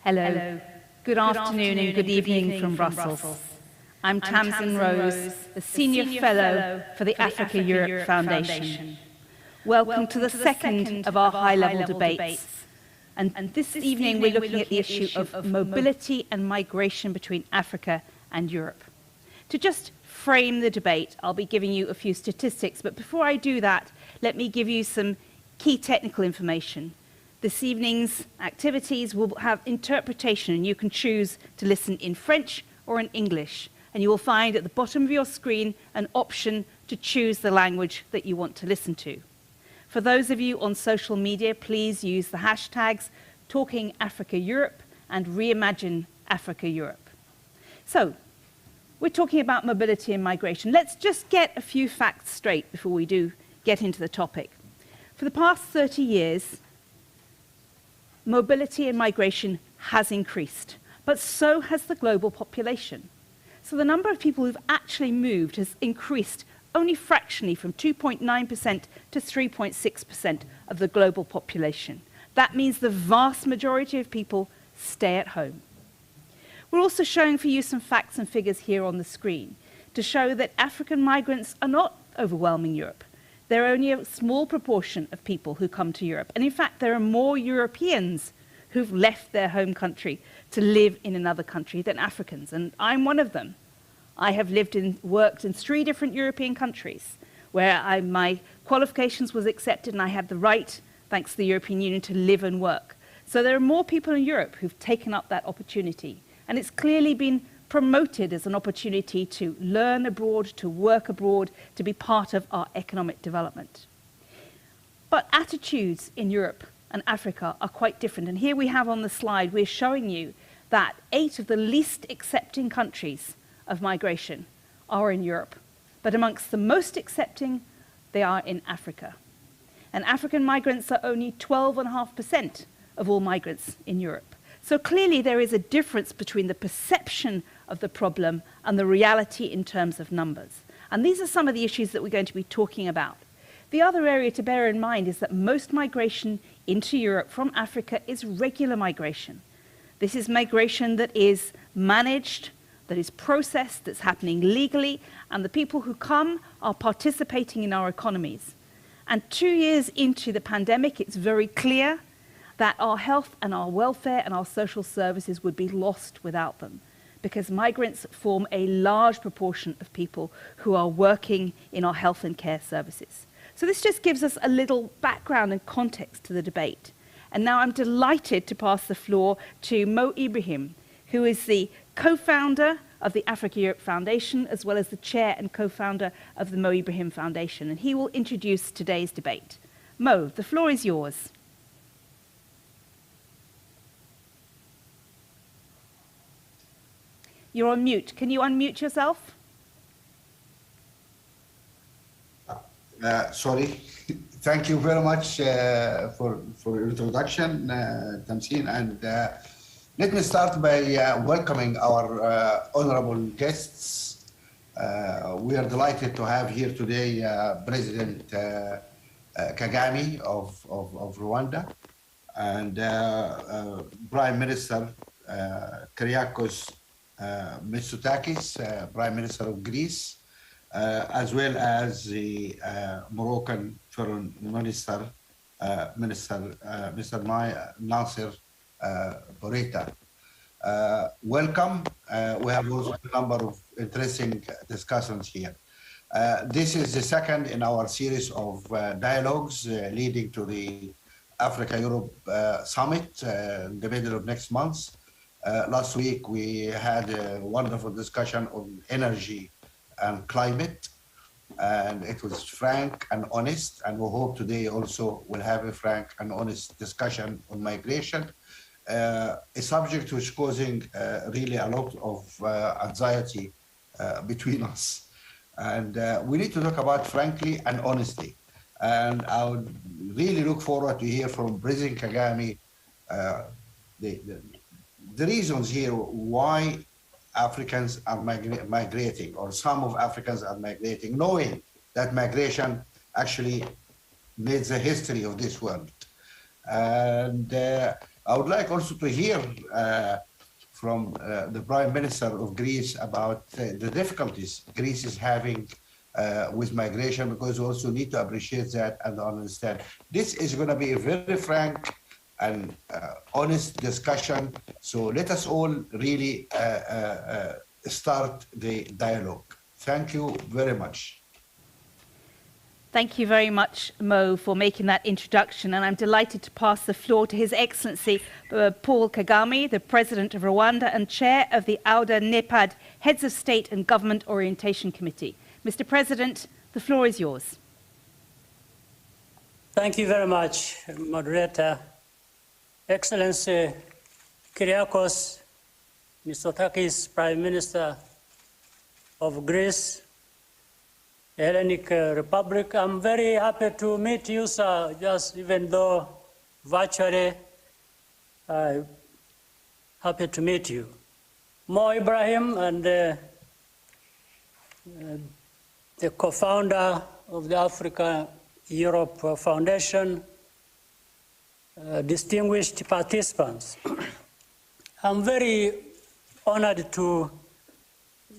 Hello, good afternoon and good evening from Brussels. I'm Tamsin Rose, the Senior Fellow for the Africa-Europe Foundation. Welcome to the second of our high-level debates. And this evening we're looking at the issue of mobility and migration between Africa and Europe. To just frame the debate, I'll be giving you a few statistics, but before I do that, let me give you some key technical information. This evening's activities will have interpretation, and you can choose to listen in French or in English. And you will find at the bottom of your screen an option to choose the language that you want to listen to. For those of you on social media, please use the hashtags Talking Africa Europe and Reimagine Africa Europe. So, we're talking about mobility and migration. Let's just get a few facts straight before we do get into the topic. For the past 30 years, mobility and migration has increased, but so has the global population. So the number of people who've actually moved has increased only fractionally from 2.9% to 3.6% of the global population. That means the vast majority of people stay at home. We're also showing for you some facts and figures here on the screen to show that African migrants are not overwhelming Europe. There are only a small proportion of people who come to Europe. And in fact, there are more Europeans who've left their home country to live in another country than Africans. And I'm one of them. I have worked in 3 different European countries where my qualifications was accepted and I had the right, thanks to the European Union, to live and work. So there are more people in Europe who've taken up that opportunity. And it's clearly been promoted as an opportunity to learn abroad, to work abroad, to be part of our economic development. But attitudes in Europe and Africa are quite different. And here we have on the slide, we're showing you that 8 of the least accepting countries of migration are in Europe. But amongst the most accepting, they are in Africa. And African migrants are only 12.5% of all migrants in Europe. So clearly there is a difference between the perception of the problem and the reality in terms of numbers. And these are some of the issues that we're going to be talking about. The other area to bear in mind is that most migration into Europe from Africa is regular migration. This is migration that is managed, that is processed, that's happening legally, and the people who come are participating in our economies. And 2 years into the pandemic, it's very clear that our health and our welfare and our social services would be lost without them, because migrants form a large proportion of people who are working in our health and care services. So this just gives us a little background and context to the debate. And now I'm delighted to pass the floor to Mo Ibrahim, who is the co-founder of the Africa-Europe Foundation, as well as the chair and co-founder of the Mo Ibrahim Foundation. And he will introduce today's debate. Mo, the floor is yours. You're on mute. Can you unmute yourself? Sorry. Thank you very much for your introduction, Tamsin. And let me start by welcoming our honorable guests. We are delighted to have here today President Kagame of Rwanda and Prime Minister Kyriakos Mitsotakis, Prime Minister of Greece, as well as the Moroccan Foreign Minister, Mr. Nasser Bourita. Welcome. We have also a number of interesting discussions here. This is the second in our series of dialogues leading to the Africa-Europe Summit in the middle of next month. Last week, we had a wonderful discussion on energy and climate, and it was frank and honest, and we hope today also we'll have a frank and honest discussion on migration, a subject which is causing really a lot of anxiety between us. And we need to talk about frankly and honestly. And I would really look forward to hear from President Kagame the reasons here why Africans are migrating, or some of Africans are migrating, knowing that migration actually made the history of this world. And I would like also to hear from the Prime Minister of Greece about the difficulties Greece is having with migration, because we also need to appreciate that and understand. This is going to be a very frank and honest discussion. So let us all really start the dialogue. Thank you very much. Thank you very much, Mo, for making that introduction. And I'm delighted to pass the floor to His Excellency Paul Kagame, the President of Rwanda and Chair of the AUDA NEPAD Heads of State and Government Orientation Committee. Mr. President, the floor is yours. Thank you very much, Moderator. Excellency Kyriakos Mitsotakis, Prime Minister of Greece, Hellenic Republic. I'm very happy to meet you, sir, just even though virtually, happy to meet you. Mo Ibrahim, and the co-founder of the Africa Europe Foundation, distinguished participants. I'm very honored to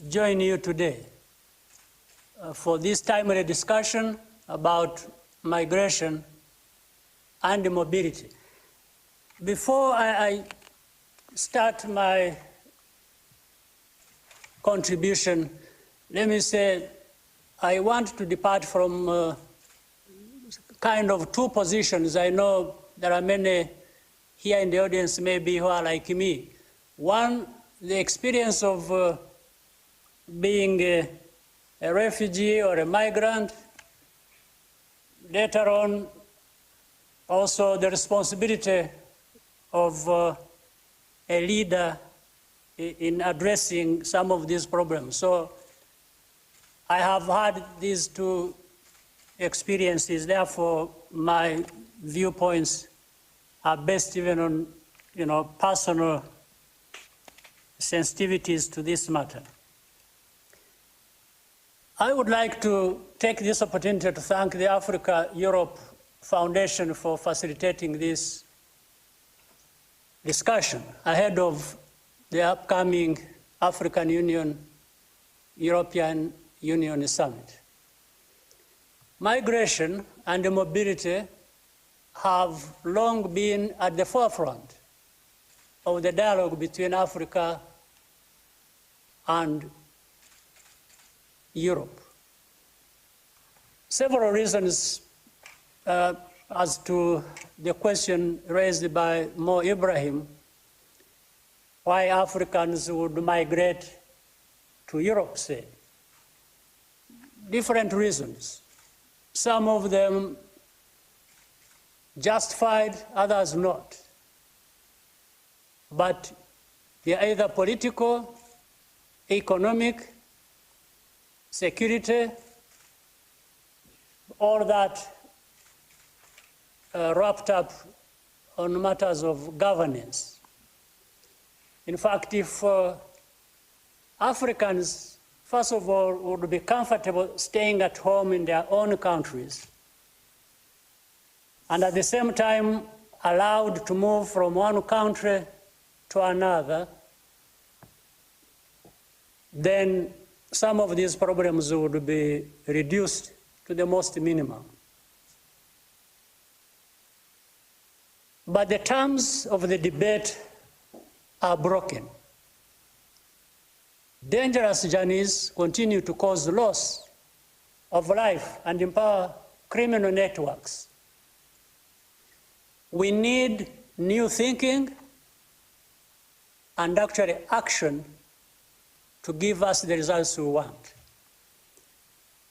join you today for this timely discussion about migration and mobility. Before I start my contribution, let me say I want to depart from kind of two positions. I know there are many here in the audience maybe who are like me. One, the experience of being a refugee or a migrant. Later on, also the responsibility of a leader in addressing some of these problems. So I have had these two experiences, therefore my viewpoints are based even on, personal sensitivities to this matter. I would like to take this opportunity to thank the Africa Europe Foundation for facilitating this discussion ahead of the upcoming African Union, European Union Summit. Migration and mobility have long been at the forefront of the dialogue between Africa and Europe. Several reasons as to the question raised by Mo Ibrahim, why Africans would migrate to Europe, say. Different reasons. Some of them justified, others not. But they're either political, economic, security, all that wrapped up on matters of governance. In fact, if Africans, first of all, would be comfortable staying at home in their own countries, and at the same time allowed to move from one country to another, then some of these problems would be reduced to the most minimum. But the terms of the debate are broken. Dangerous journeys continue to cause loss of life and empower criminal networks. We need new thinking and actually action to give us the results we want.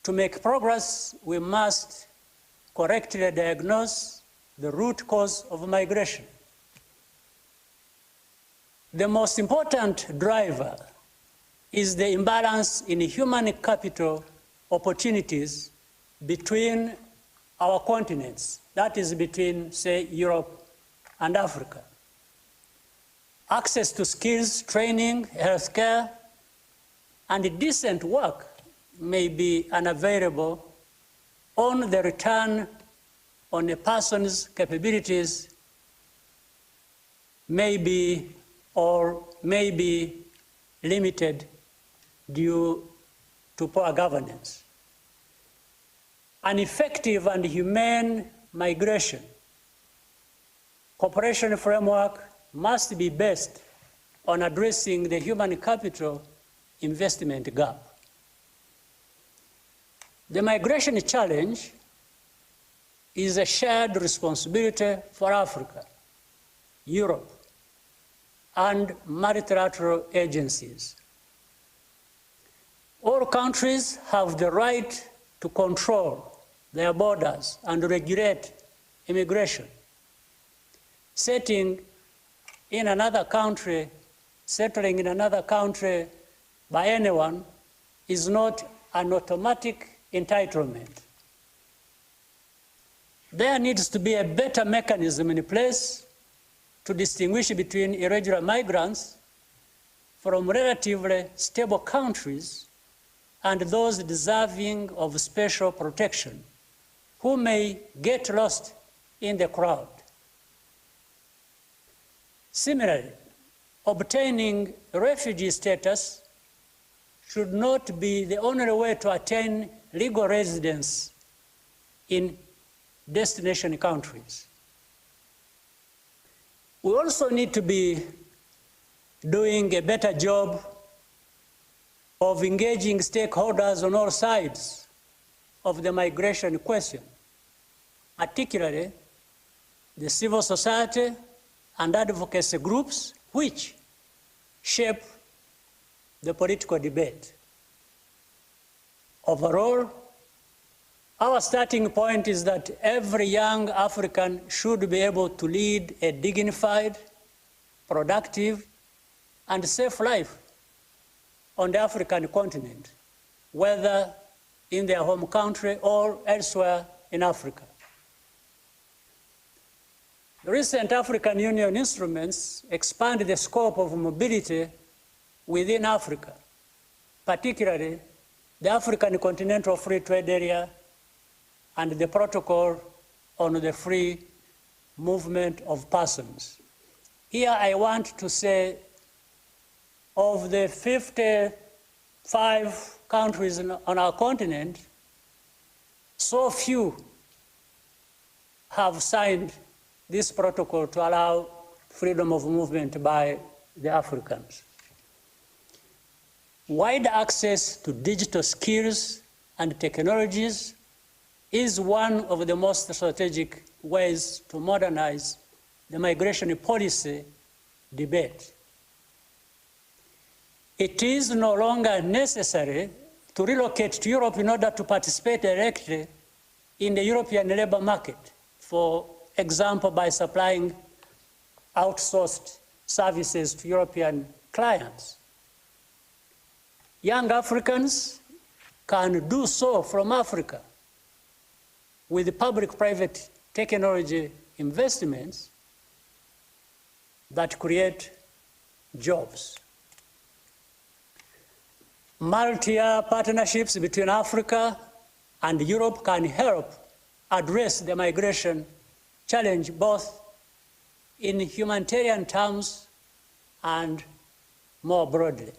To make progress, we must correctly diagnose the root cause of migration. The most important driver is the imbalance in human capital opportunities between our continents, that is between, say, Europe and Africa. Access to skills, training, healthcare, and decent work may be unavailable on the return on a person's capabilities may be limited due to poor governance. An effective and humane migration cooperation framework must be based on addressing the human capital investment gap. The migration challenge is a shared responsibility for Africa, Europe, and multilateral agencies. All countries have the right to control their borders and regulate immigration. Settling in another country by anyone is not an automatic entitlement. There needs to be a better mechanism in place to distinguish between irregular migrants from relatively stable countries and those deserving of special protection who may get lost in the crowd. Similarly, obtaining refugee status should not be the only way to attain legal residence in destination countries. We also need to be doing a better job of engaging stakeholders on all sides of the migration question, particularly the civil society and advocacy groups which shape the political debate. Overall, our starting point is that every young African should be able to lead a dignified, productive, and safe life on the African continent, whether in their home country or elsewhere in Africa. Recent African Union instruments expand the scope of mobility within Africa, particularly the African Continental Free Trade Area and the Protocol on the Free Movement of Persons. Here I want to say, of the 55 countries on our continent, so few have signed this protocol to allow freedom of movement by the Africans. Wide access to digital skills and technologies is one of the most strategic ways to modernize the migration policy debate. It is no longer necessary to relocate to Europe in order to participate directly in the European labor market, for example, by supplying outsourced services to European clients. Young Africans can do so from Africa with public-private technology investments that create jobs. Multi-year partnerships between Africa and Europe can help address the migration challenge both in humanitarian terms and more broadly.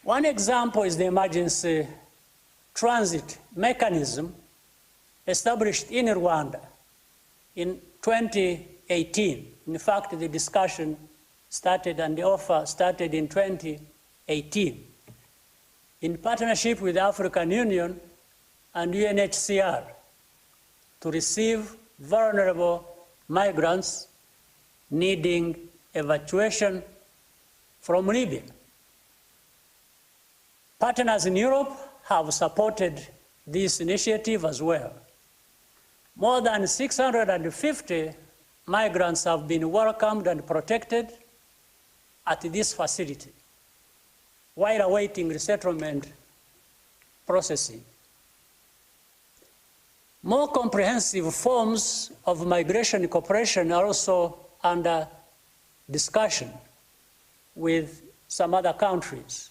One example is the emergency transit mechanism established in Rwanda in 2018. In fact, the discussion started and the offer started in 2018 in partnership with the African Union and UNHCR to receive vulnerable migrants needing evacuation from Libya. Partners in Europe have supported this initiative as well. More than 650 migrants have been welcomed and protected at this facility while awaiting resettlement processing. More comprehensive forms of migration cooperation are also under discussion with some other countries.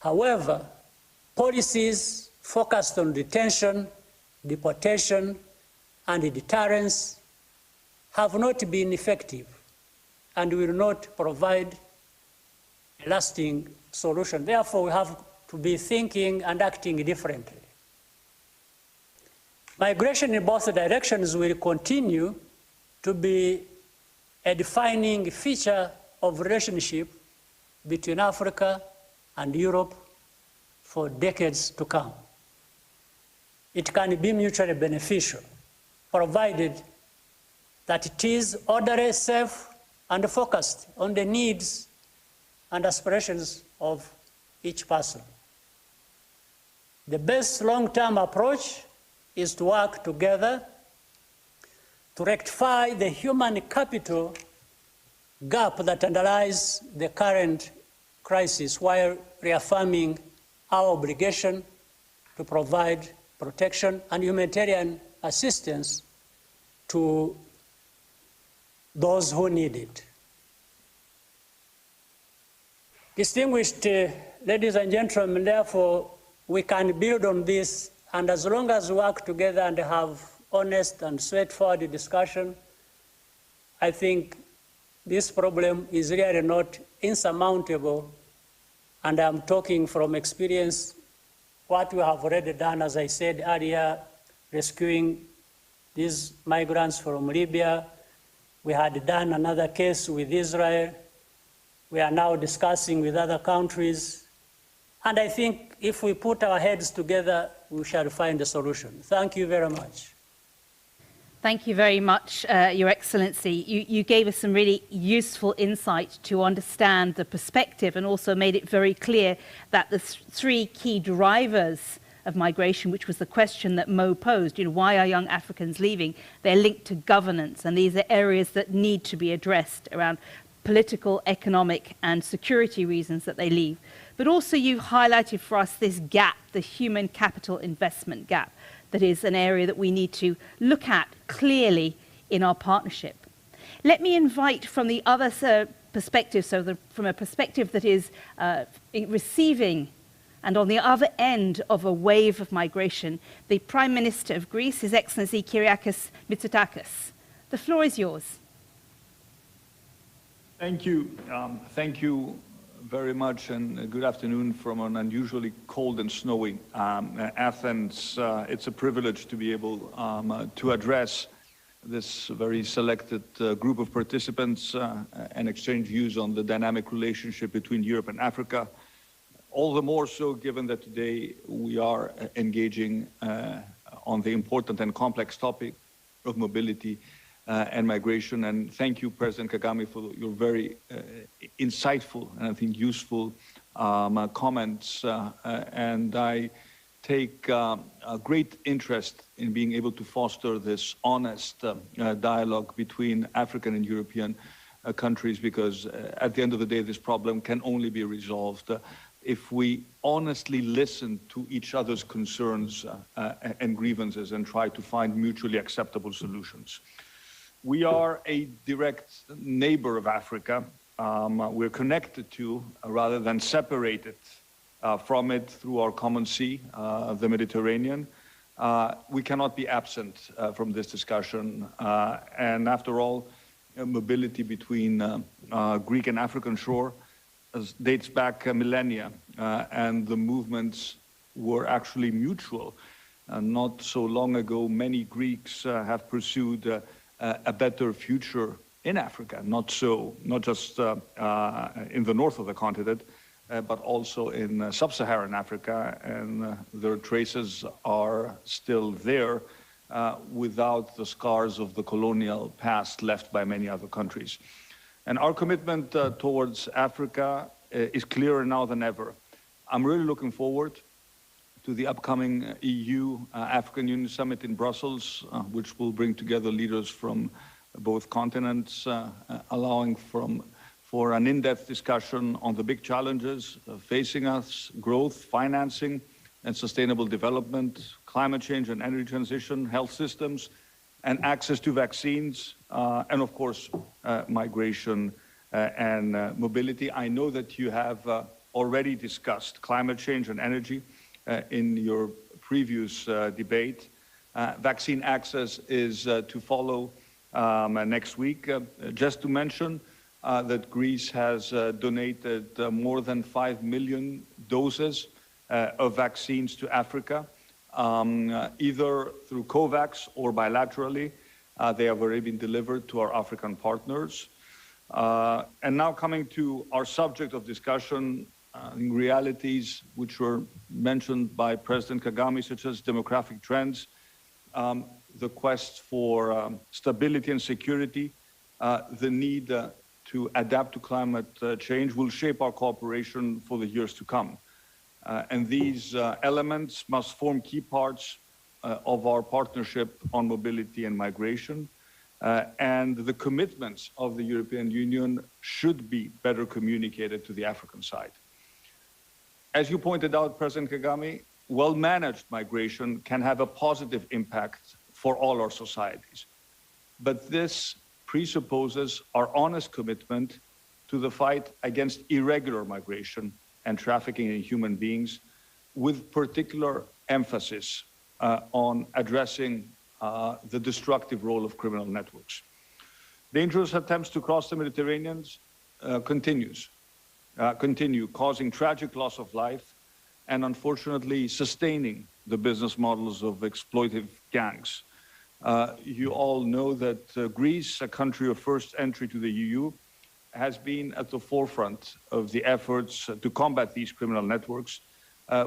However, policies focused on detention, deportation, and deterrence have not been effective and will not provide a lasting solution. Therefore, we have to be thinking and acting differently. Migration in both directions will continue to be a defining feature of relationship between Africa and Europe for decades to come. It can be mutually beneficial, provided that it is orderly, safe, and focused on the needs and aspirations of each person. The best long-term approach is to work together to rectify the human capital gap that underlies the current crisis while reaffirming our obligation to provide protection and humanitarian assistance to those who need it. Distinguished ladies and gentlemen, therefore, we can build on this, and as long as we work together and have honest and straightforward discussion, I think this problem is really not insurmountable, and I'm talking from experience. What we have already done, as I said earlier, rescuing these migrants from Libya. We had done another case with Israel. We are now discussing with other countries. And I think if we put our heads together, we shall find a solution. Thank you very much. Thank you very much, Your Excellency. You gave us some really useful insight to understand the perspective, and also made it very clear that the three key drivers of migration, which was the question that Mo posed, why are young Africans leaving? They're linked to governance, and these are areas that need to be addressed around political, economic, and security reasons that they leave. But also you highlighted for us this gap, the human capital investment gap. That is an area that we need to look at clearly in our partnership. Let me invite from the other perspective, from a perspective that is receiving and on the other end of a wave of migration, the Prime Minister of Greece, His Excellency Kyriakos Mitsotakis. The floor is yours. Thank you. Thank you very much, and good afternoon from an unusually cold and snowy Athens. It's a privilege to be able to address this very selected group of participants and exchange views on the dynamic relationship between Europe and Africa. All the more so given that today we are engaging on the important and complex topic of mobility and migration. And thank you, President Kagame, for your very insightful and I think useful comments. And I take a great interest in being able to foster this honest dialogue between African and European countries, because at the end of the day, this problem can only be resolved if we honestly listen to each other's concerns and grievances and try to find mutually acceptable solutions. We are a direct neighbor of Africa. We're connected to, rather than separated from it through our common sea, the Mediterranean. We cannot be absent from this discussion. And after all, mobility between Greek and African shore dates back millennia, and the movements were actually mutual. Not so long ago, many Greeks have pursued a better future in Africa, not just in the north of the continent, but also in sub-Saharan Africa, and their traces are still there without the scars of the colonial past left by many other countries. And our commitment towards Africa is clearer now than ever. I'm really looking forward to the upcoming EU-African Union Summit in Brussels, which will bring together leaders from both continents, allowing for an in-depth discussion on the big challenges facing us: growth, financing, and sustainable development, climate change and energy transition, health systems, and access to vaccines, and of course, migration and mobility. I know that you have already discussed climate change and energy in your previous debate. Vaccine access is to follow next week. Just to mention that Greece has donated more than 5 million doses of vaccines to Africa, either through COVAX or bilaterally. They have already been delivered to our African partners. And now coming to our subject of discussion, realities which were mentioned by President Kagame, such as demographic trends, the quest for stability and security, the need to adapt to climate change will shape our cooperation for the years to come. And these elements must form key parts of our partnership on mobility and migration. And the commitments of the European Union should be better communicated to the African side. As you pointed out, President Kagame, well-managed migration can have a positive impact for all our societies. But this presupposes our honest commitment to the fight against irregular migration and trafficking in human beings, with particular emphasis on addressing the destructive role of criminal networks. Dangerous attempts to cross the Mediterranean continue, causing tragic loss of life and unfortunately sustaining the business models of exploitive gangs. You all know that Greece, a country of first entry to the EU, has been at the forefront of the efforts to combat these criminal networks,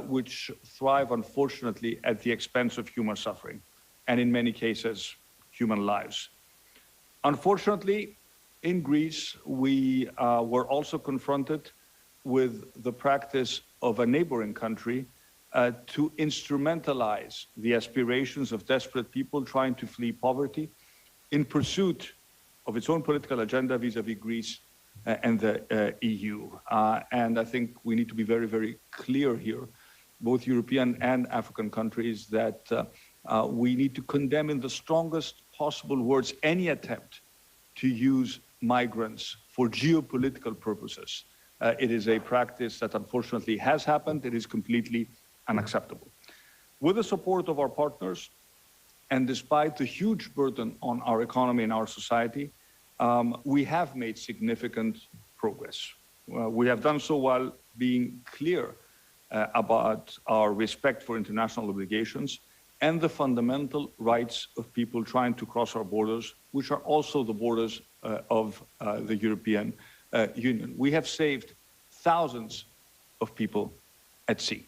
which thrive, unfortunately, at the expense of human suffering, and in many cases, human lives. Unfortunately, in Greece, we were also confronted with the practice of a neighboring country to instrumentalize the aspirations of desperate people trying to flee poverty in pursuit of its own political agenda vis-à-vis Greece and the EU. And I think we need to be very, very clear here, both European and African countries, that we need to condemn in the strongest possible words any attempt to use migrants for geopolitical purposes. It is a practice that unfortunately has happened. It is completely unacceptable. With the support of our partners, and despite the huge burden on our economy and our society, we have made significant progress. We have done so while being clear about our respect for international obligations and the fundamental rights of people trying to cross our borders, which are also the borders of the European Union. We have saved thousands of people at sea,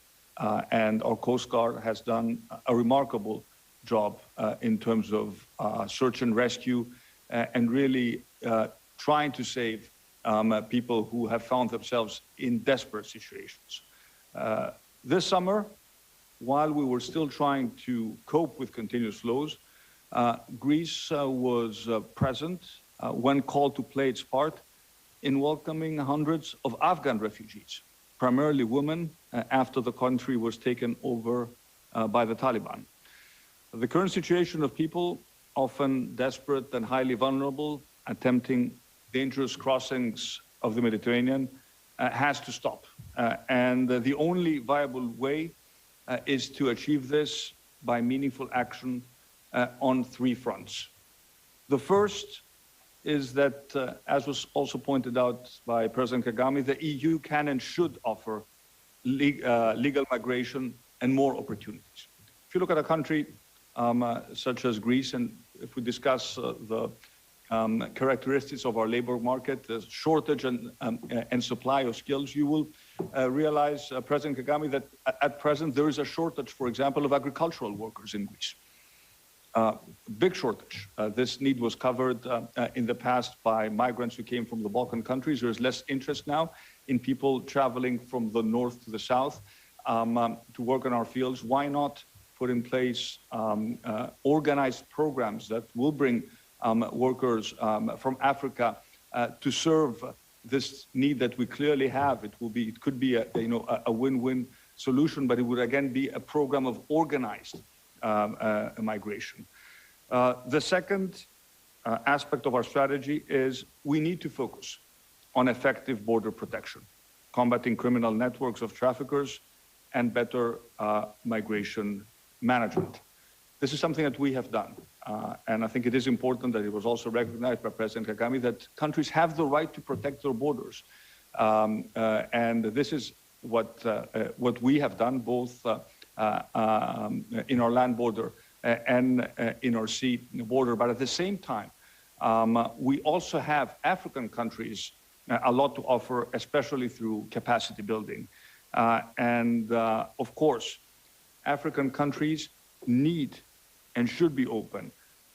and our Coast Guard has done a remarkable job in terms of search and rescue and really trying to save people who have found themselves in desperate situations. This summer, while we were still trying to cope with continuous flows, Greece was present when called to play its part in welcoming hundreds of Afghan refugees, primarily women, after the country was taken over by the Taliban. The current situation of people, often desperate and highly vulnerable, attempting dangerous crossings of the Mediterranean, has to stop. And the only viable way is to achieve this by meaningful action on three fronts. The first is that, as was also pointed out by President Kagame, the EU can and should offer legal migration and more opportunities. If you look at a country such as Greece, and if we discuss the characteristics of our labor market, the shortage and supply of skills, you will realize, President Kagame, that at present there is a shortage, for example, of agricultural workers in Greece. Big shortage. This need was covered in the past by migrants who came from the Balkan countries. There is less interest now in people traveling from the north to the south to work in our fields. Why not put in place organized programs that will bring workers from Africa to serve this need that we clearly have? It could be a win-win solution, but it would again be a program of organized migration. The second aspect of our strategy is we need to focus on effective border protection, combating criminal networks of traffickers, and better migration management. This is something that we have done. and I think it is important that it was also recognized by President Kagame that countries have the right to protect their borders. And this is what we have done, both in our land border and in our sea border. But at the same time, we also have African countries a lot to offer, especially through capacity building. Of course, African countries need and should be open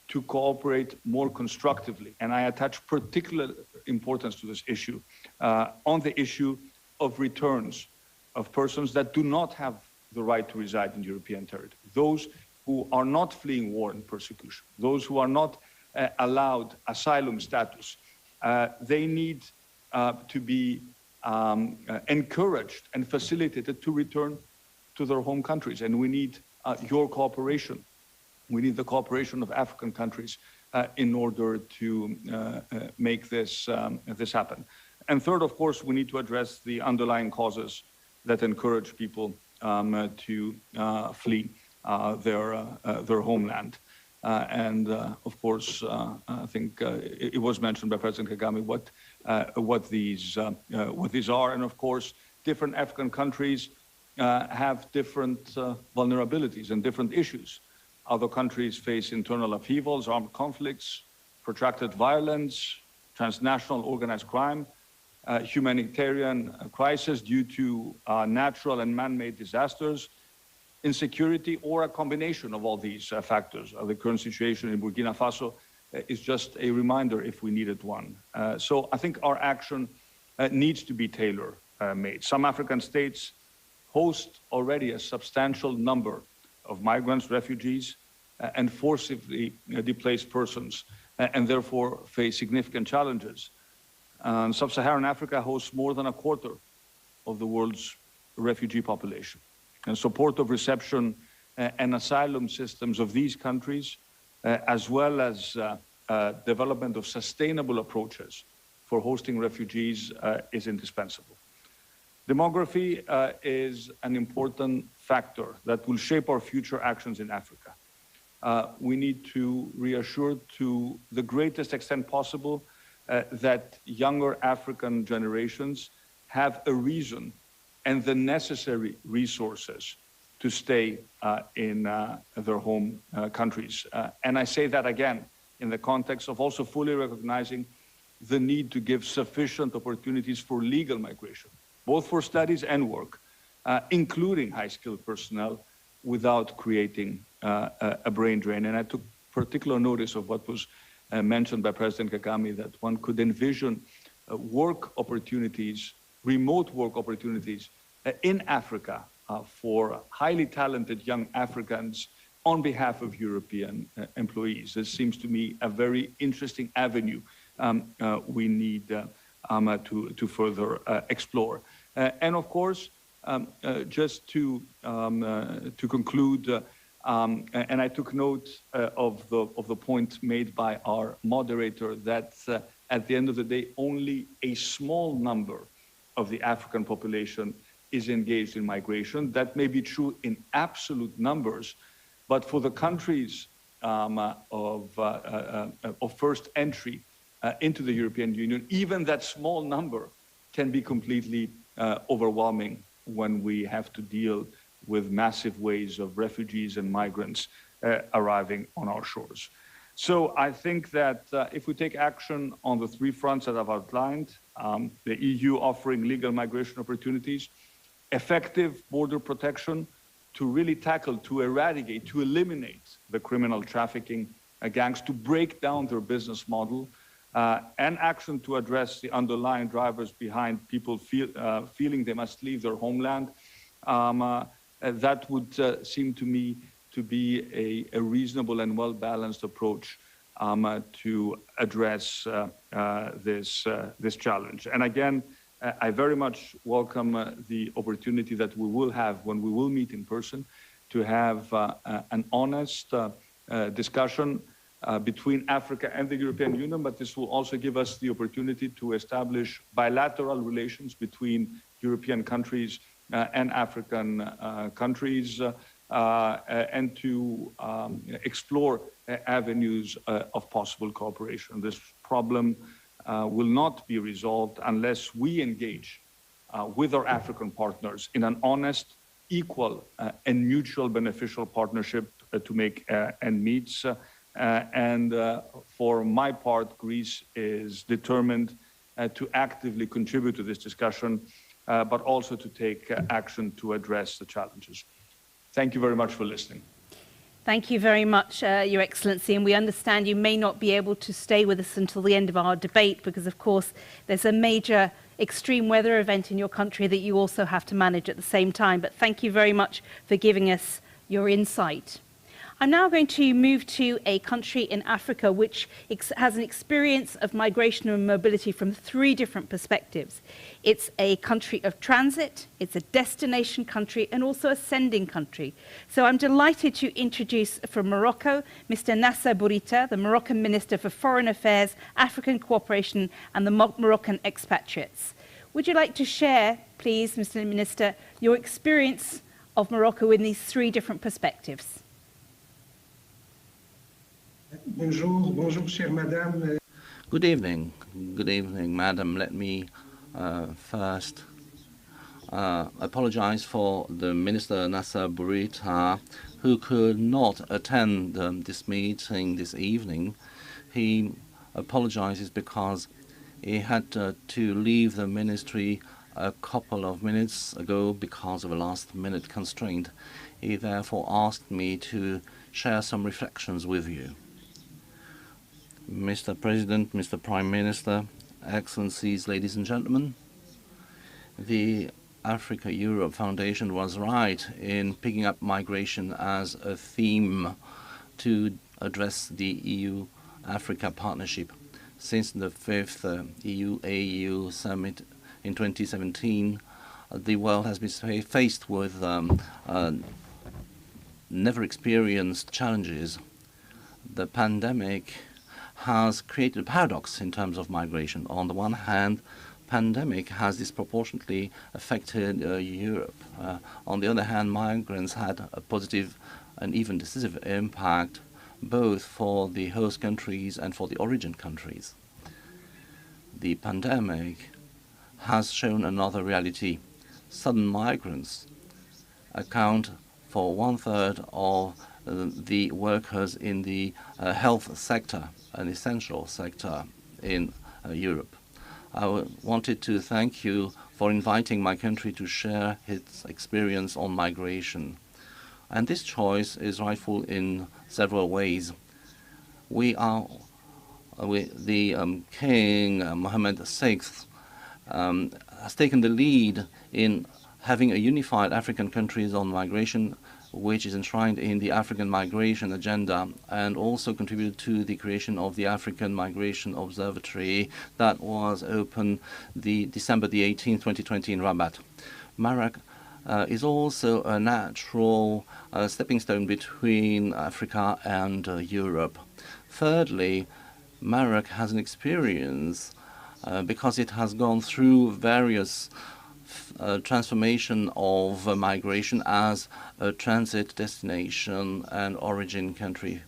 to cooperate more constructively. And I attach particular importance to this issue on the issue of returns of persons that do not have the right to reside in European territory, those who are not fleeing war and persecution, those who are not allowed asylum status. They need to be encouraged and facilitated to return to their home countries. And we need your cooperation. We need the cooperation of African countries in order to make this happen. And third, of course, we need to address the underlying causes that encourage people to flee their homeland. Of course, I think it was mentioned by President Kagame what these are. And of course, different African countries have different vulnerabilities and different issues. Other countries face internal upheavals, armed conflicts, protracted violence, transnational organized crime, humanitarian crisis due to natural and man-made disasters, insecurity, or a combination of all these factors. The current situation in Burkina Faso is just a reminder if we needed one. So I think our action needs to be tailor-made. Some African states host already a substantial number of migrants, refugees, and forcibly displaced persons, and therefore face significant challenges. Sub-Saharan Africa hosts more than a quarter of the world's refugee population. And support of reception and asylum systems of these countries, as well as development of sustainable approaches for hosting refugees is indispensable. Demography is an important factor that will shape our future actions in Africa. We need to reassure to the greatest extent possible that younger African generations have a reason and the necessary resources to stay in their home countries. And I say that again in the context of also fully recognizing the need to give sufficient opportunities for legal migration, both for studies and work, including high-skilled personnel, without creating a brain drain. And I took particular notice of what was mentioned by President Kagame, that one could envision work opportunities, remote work opportunities in Africa for highly talented young Africans on behalf of European employees. This seems to me a very interesting avenue we need to further explore. And of course, just to conclude, and I took note of the point made by our moderator that at the end of the day, only a small number of the African population is engaged in migration. That may be true in absolute numbers, but for the countries of first entry into the European Union, even that small number can be completely overwhelming when we have to deal with massive waves of refugees and migrants arriving on our shores. So I think that if we take action on the three fronts that I've outlined, the EU offering legal migration opportunities, effective border protection to really tackle, to eradicate, to eliminate the criminal trafficking gangs, to break down their business model, and action to address the underlying drivers behind people feeling they must leave their homeland, that would seem to me to be a reasonable and well-balanced approach to address this challenge. And again, I very much welcome the opportunity that we will have when we will meet in person to have an honest discussion between Africa and the European Union, but this will also give us the opportunity to establish bilateral relations between European countries and African countries, and to explore avenues of possible cooperation. This problem will not be resolved unless we engage with our African partners in an honest, equal, and mutual beneficial partnership to make end meets. For my part, Greece is determined to actively contribute to this discussion, but also to take action to address the challenges. Thank you very much for listening. Thank you very much, Your Excellency, and we understand you may not be able to stay with us until the end of our debate because, of course, there's a major extreme weather event in your country that you also have to manage at the same time. But thank you very much for giving us your insight. I'm now going to move to a country in Africa which has an experience of migration and mobility from 3 different perspectives. It's a country of transit, it's a destination country, and also a sending country. So I'm delighted to introduce from Morocco, Mr. Nasser Bourita, the Moroccan Minister for Foreign Affairs, African Cooperation, and the Moroccan expatriates. Would you like to share, please, Mr. Minister, your experience of Morocco in these 3 different perspectives? Bonjour, chère madame. Good evening, madam. Let me first apologize for the Minister Nasser Bourita, who could not attend this meeting this evening. He apologizes because he had to leave the ministry a couple of minutes ago because of a last-minute constraint. He therefore asked me to share some reflections with you. Mr. President, Mr. Prime Minister, Excellencies, ladies and gentlemen, the Africa-Europe Foundation was right in picking up migration as a theme to address the EU-Africa partnership. Since the 5th EU-AU summit in 2017, the world has been faced with never-experienced challenges. The pandemic has created a paradox in terms of migration. On the one hand, pandemic has disproportionately affected Europe. On the other hand, migrants had a positive and even decisive impact both for the host countries and for the origin countries. The pandemic has shown another reality. Sudden migrants account for 1/3 of the workers in the health sector, an essential sector in Europe. I wanted to thank you for inviting my country to share its experience on migration. And this choice is rightful in several ways. King Mohammed VI has taken the lead in having a unified African countries on migration, which is enshrined in the African Migration Agenda, and also contributed to the creation of the African Migration Observatory that was opened December 18, 2020 in Rabat. Maroc is also a natural stepping stone between Africa and Europe. Thirdly, Maroc has an experience because it has gone through various transformation of migration as a transit destination and origin country.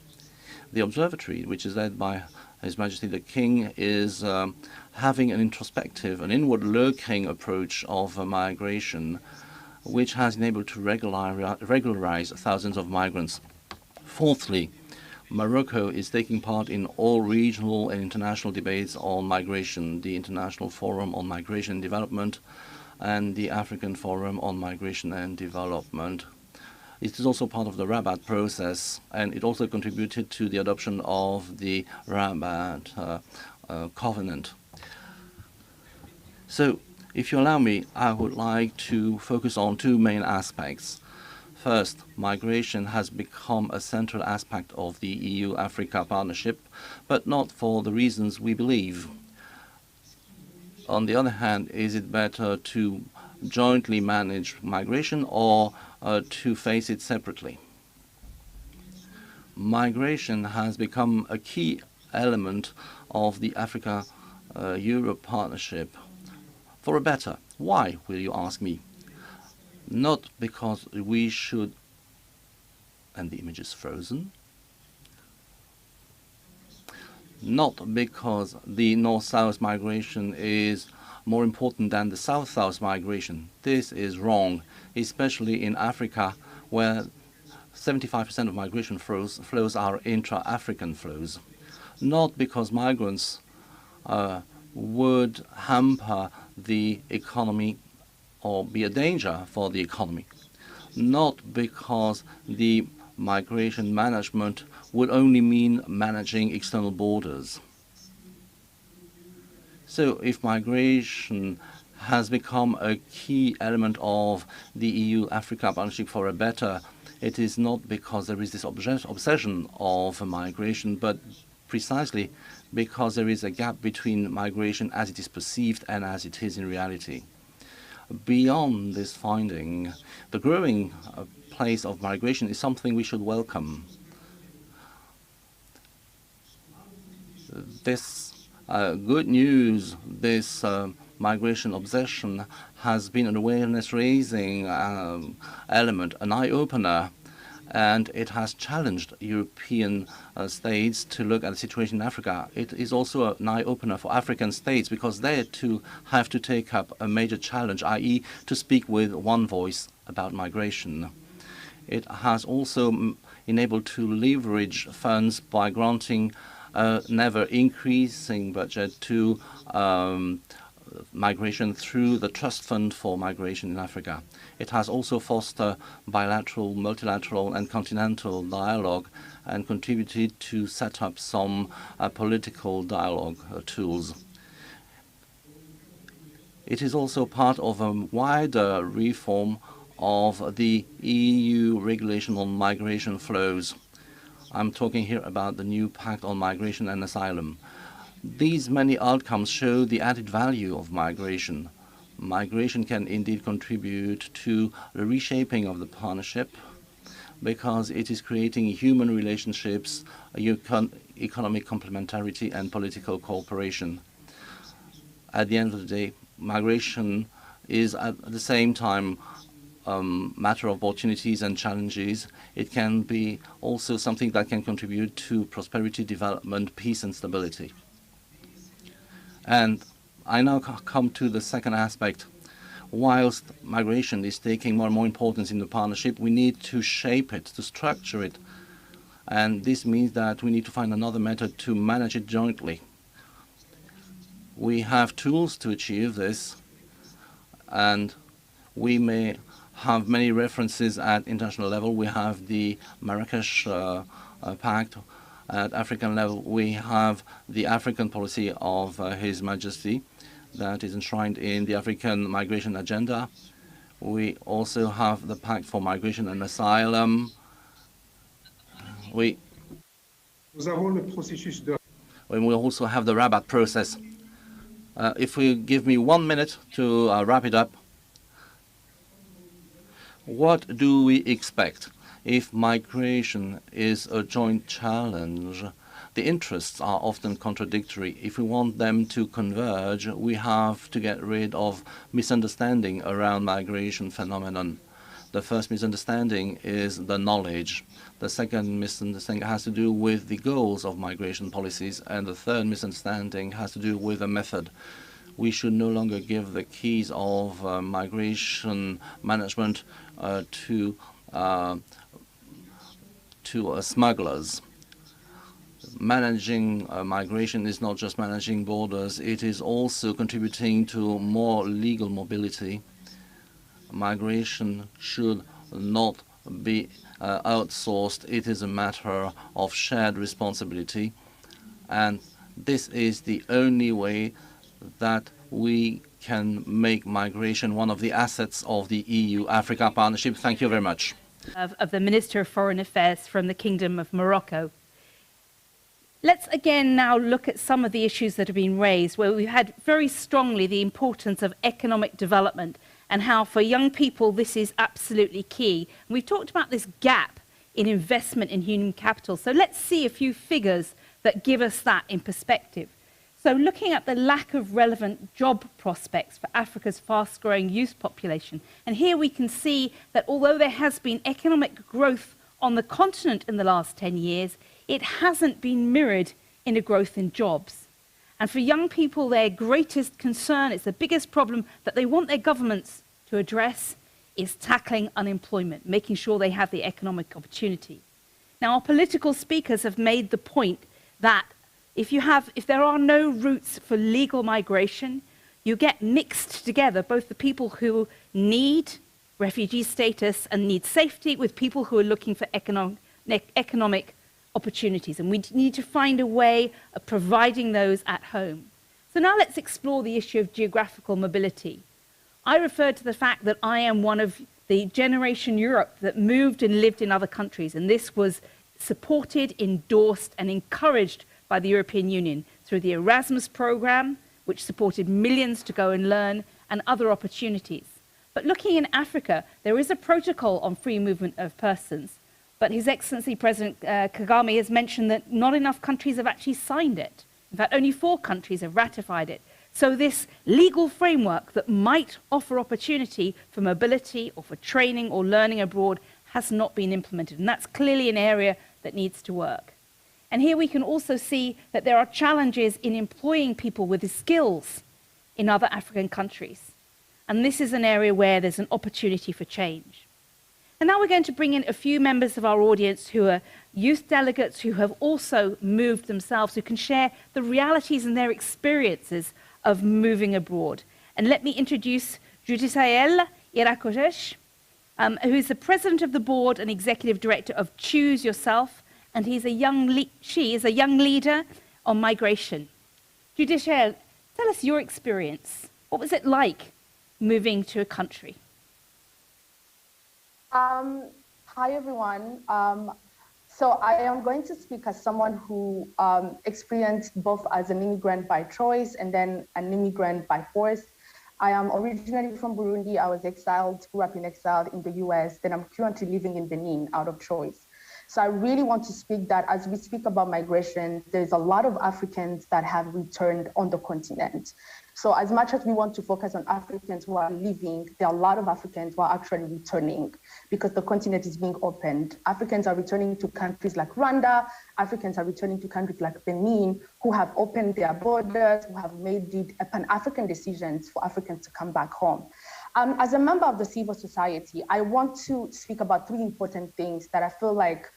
The observatory, which is led by His Majesty the King, is having an introspective, an inward-looking approach of migration, which has enabled to regularize thousands of migrants. Fourthly, Morocco is taking part in all regional and international debates on migration, the International Forum on Migration and Development, and the African Forum on Migration and Development. It is also part of the Rabat process, and it also contributed to the adoption of the Rabat Covenant. So, if you allow me, I would like to focus on 2 main aspects. First, migration has become a central aspect of the EU-Africa partnership, but not for the reasons we believe. On the other hand, is it better to jointly manage migration or to face it separately? Migration has become a key element of the Africa-Europe partnership. For a better. Why, will you ask me? Not because we should, and the image is frozen. not because the north-south migration is more important than the south-south migration. This is wrong, especially in Africa, where 75% of migration flows are intra-African flows. Not because migrants would hamper the economy or be a danger for the economy. Not because the migration management would only mean managing external borders. So if migration has become a key element of the EU-Africa Partnership for a Better, it is not because there is this obsession of migration, but precisely because there is a gap between migration as it is perceived and as it is in reality. Beyond this finding, the growing place of migration is something we should welcome. This good news, this migration obsession has been an awareness-raising element, an eye-opener, and it has challenged European states to look at the situation in Africa. It is also an eye-opener for African states because they too have to take up a major challenge, i.e. to speak with one voice about migration. It has also enabled to leverage funds by granting a never-increasing budget to migration through the Trust Fund for Migration in Africa. It has also fostered bilateral, multilateral and continental dialogue and contributed to set up some political dialogue tools. It is also part of a wider reform of the EU regulation on migration flows. I'm talking here about the new Pact on Migration and Asylum. These many outcomes show the added value of migration. Migration can indeed contribute to the reshaping of the partnership because it is creating human relationships, economic complementarity, and political cooperation. At the end of the day, migration is at the same time matter of opportunities and challenges. It can be also something that can contribute to prosperity, development, peace, and stability. And I now come to the second aspect. Whilst migration is taking more and more importance in the partnership, we need to shape it, to structure it. And this means that we need to find another method to manage it jointly. We have tools to achieve this, and we may have many references at international level. We have the Marrakesh Pact. At African level, we have the African policy of His Majesty that is enshrined in the African Migration Agenda. We also have the Pact for Migration and Asylum. We also have the Rabat process. If you give me 1 minute to wrap it up, what do we expect? If migration is a joint challenge, the interests are often contradictory. If we want them to converge, we have to get rid of misunderstanding around migration phenomenon. The first misunderstanding is the knowledge. The second misunderstanding has to do with the goals of migration policies. And the third misunderstanding has to do with the method. We should no longer give the keys of migration management to smugglers. Managing migration is not just managing borders, it is also contributing to more legal mobility. Migration should not be outsourced, it is a matter of shared responsibility. And this is the only way that we can make migration one of the assets of the EU-Africa Partnership. Thank you very much. Of the Minister of Foreign Affairs from the Kingdom of Morocco. Let's again now look at some of the issues that have been raised, where we've had very strongly the importance of economic development and how for young people this is absolutely key. And we've talked about this gap in investment in human capital. So let's see a few figures that give us that in perspective. So looking at the lack of relevant job prospects for Africa's fast-growing youth population, and here we can see that although there has been economic growth on the continent in the last 10 years, it hasn't been mirrored in a growth in jobs. And for young people, their greatest concern, it's the biggest problem that they want their governments to address, is tackling unemployment, making sure they have the economic opportunity. Now, our political speakers have made the point that if there are no routes for legal migration, you get mixed together both the people who need refugee status and need safety with people who are looking for economic opportunities. And we need to find a way of providing those at home. So now let's explore the issue of geographical mobility. I referred to the fact that I am one of the generation Europe that moved and lived in other countries, and this was supported, endorsed, and encouraged by the European Union through the Erasmus program, which supported millions to go and learn, and other opportunities. But looking in Africa, there is a protocol on free movement of persons, but His Excellency President Kagame has mentioned that not enough countries have actually signed it. In fact, only 4 countries have ratified it. So this legal framework that might offer opportunity for mobility or for training or learning abroad has not been implemented. And that's clearly an area that needs to work. And here we can also see that there are challenges in employing people with the skills in other African countries. And this is an area where there's an opportunity for change. And now we're going to bring in a few members of our audience who are youth delegates who have also moved themselves, who can share the realities and their experiences of moving abroad. And let me introduce Judithael Irakojesh, who is the president of the board and executive director of Choose Yourself, and she is a young leader on migration. Judithael, tell us your experience. What was it like moving to a country? Hi, everyone. So I am going to speak as someone who experienced both as an immigrant by choice and then an immigrant by force. I am originally from Burundi. I was exiled, grew up in exile in the US. Then I'm currently living in Benin out of choice. So I really want to speak that as we speak about migration, there's a lot of Africans that have returned on the continent. So as much as we want to focus on Africans who are leaving, there are a lot of Africans who are actually returning because the continent is being opened. Africans are returning to countries like Rwanda. Africans are returning to countries like Benin, who have opened their borders, who have made it Pan-African decisions for Africans to come back home. As a member of the civil society, I want to speak about 3 important things that I feel like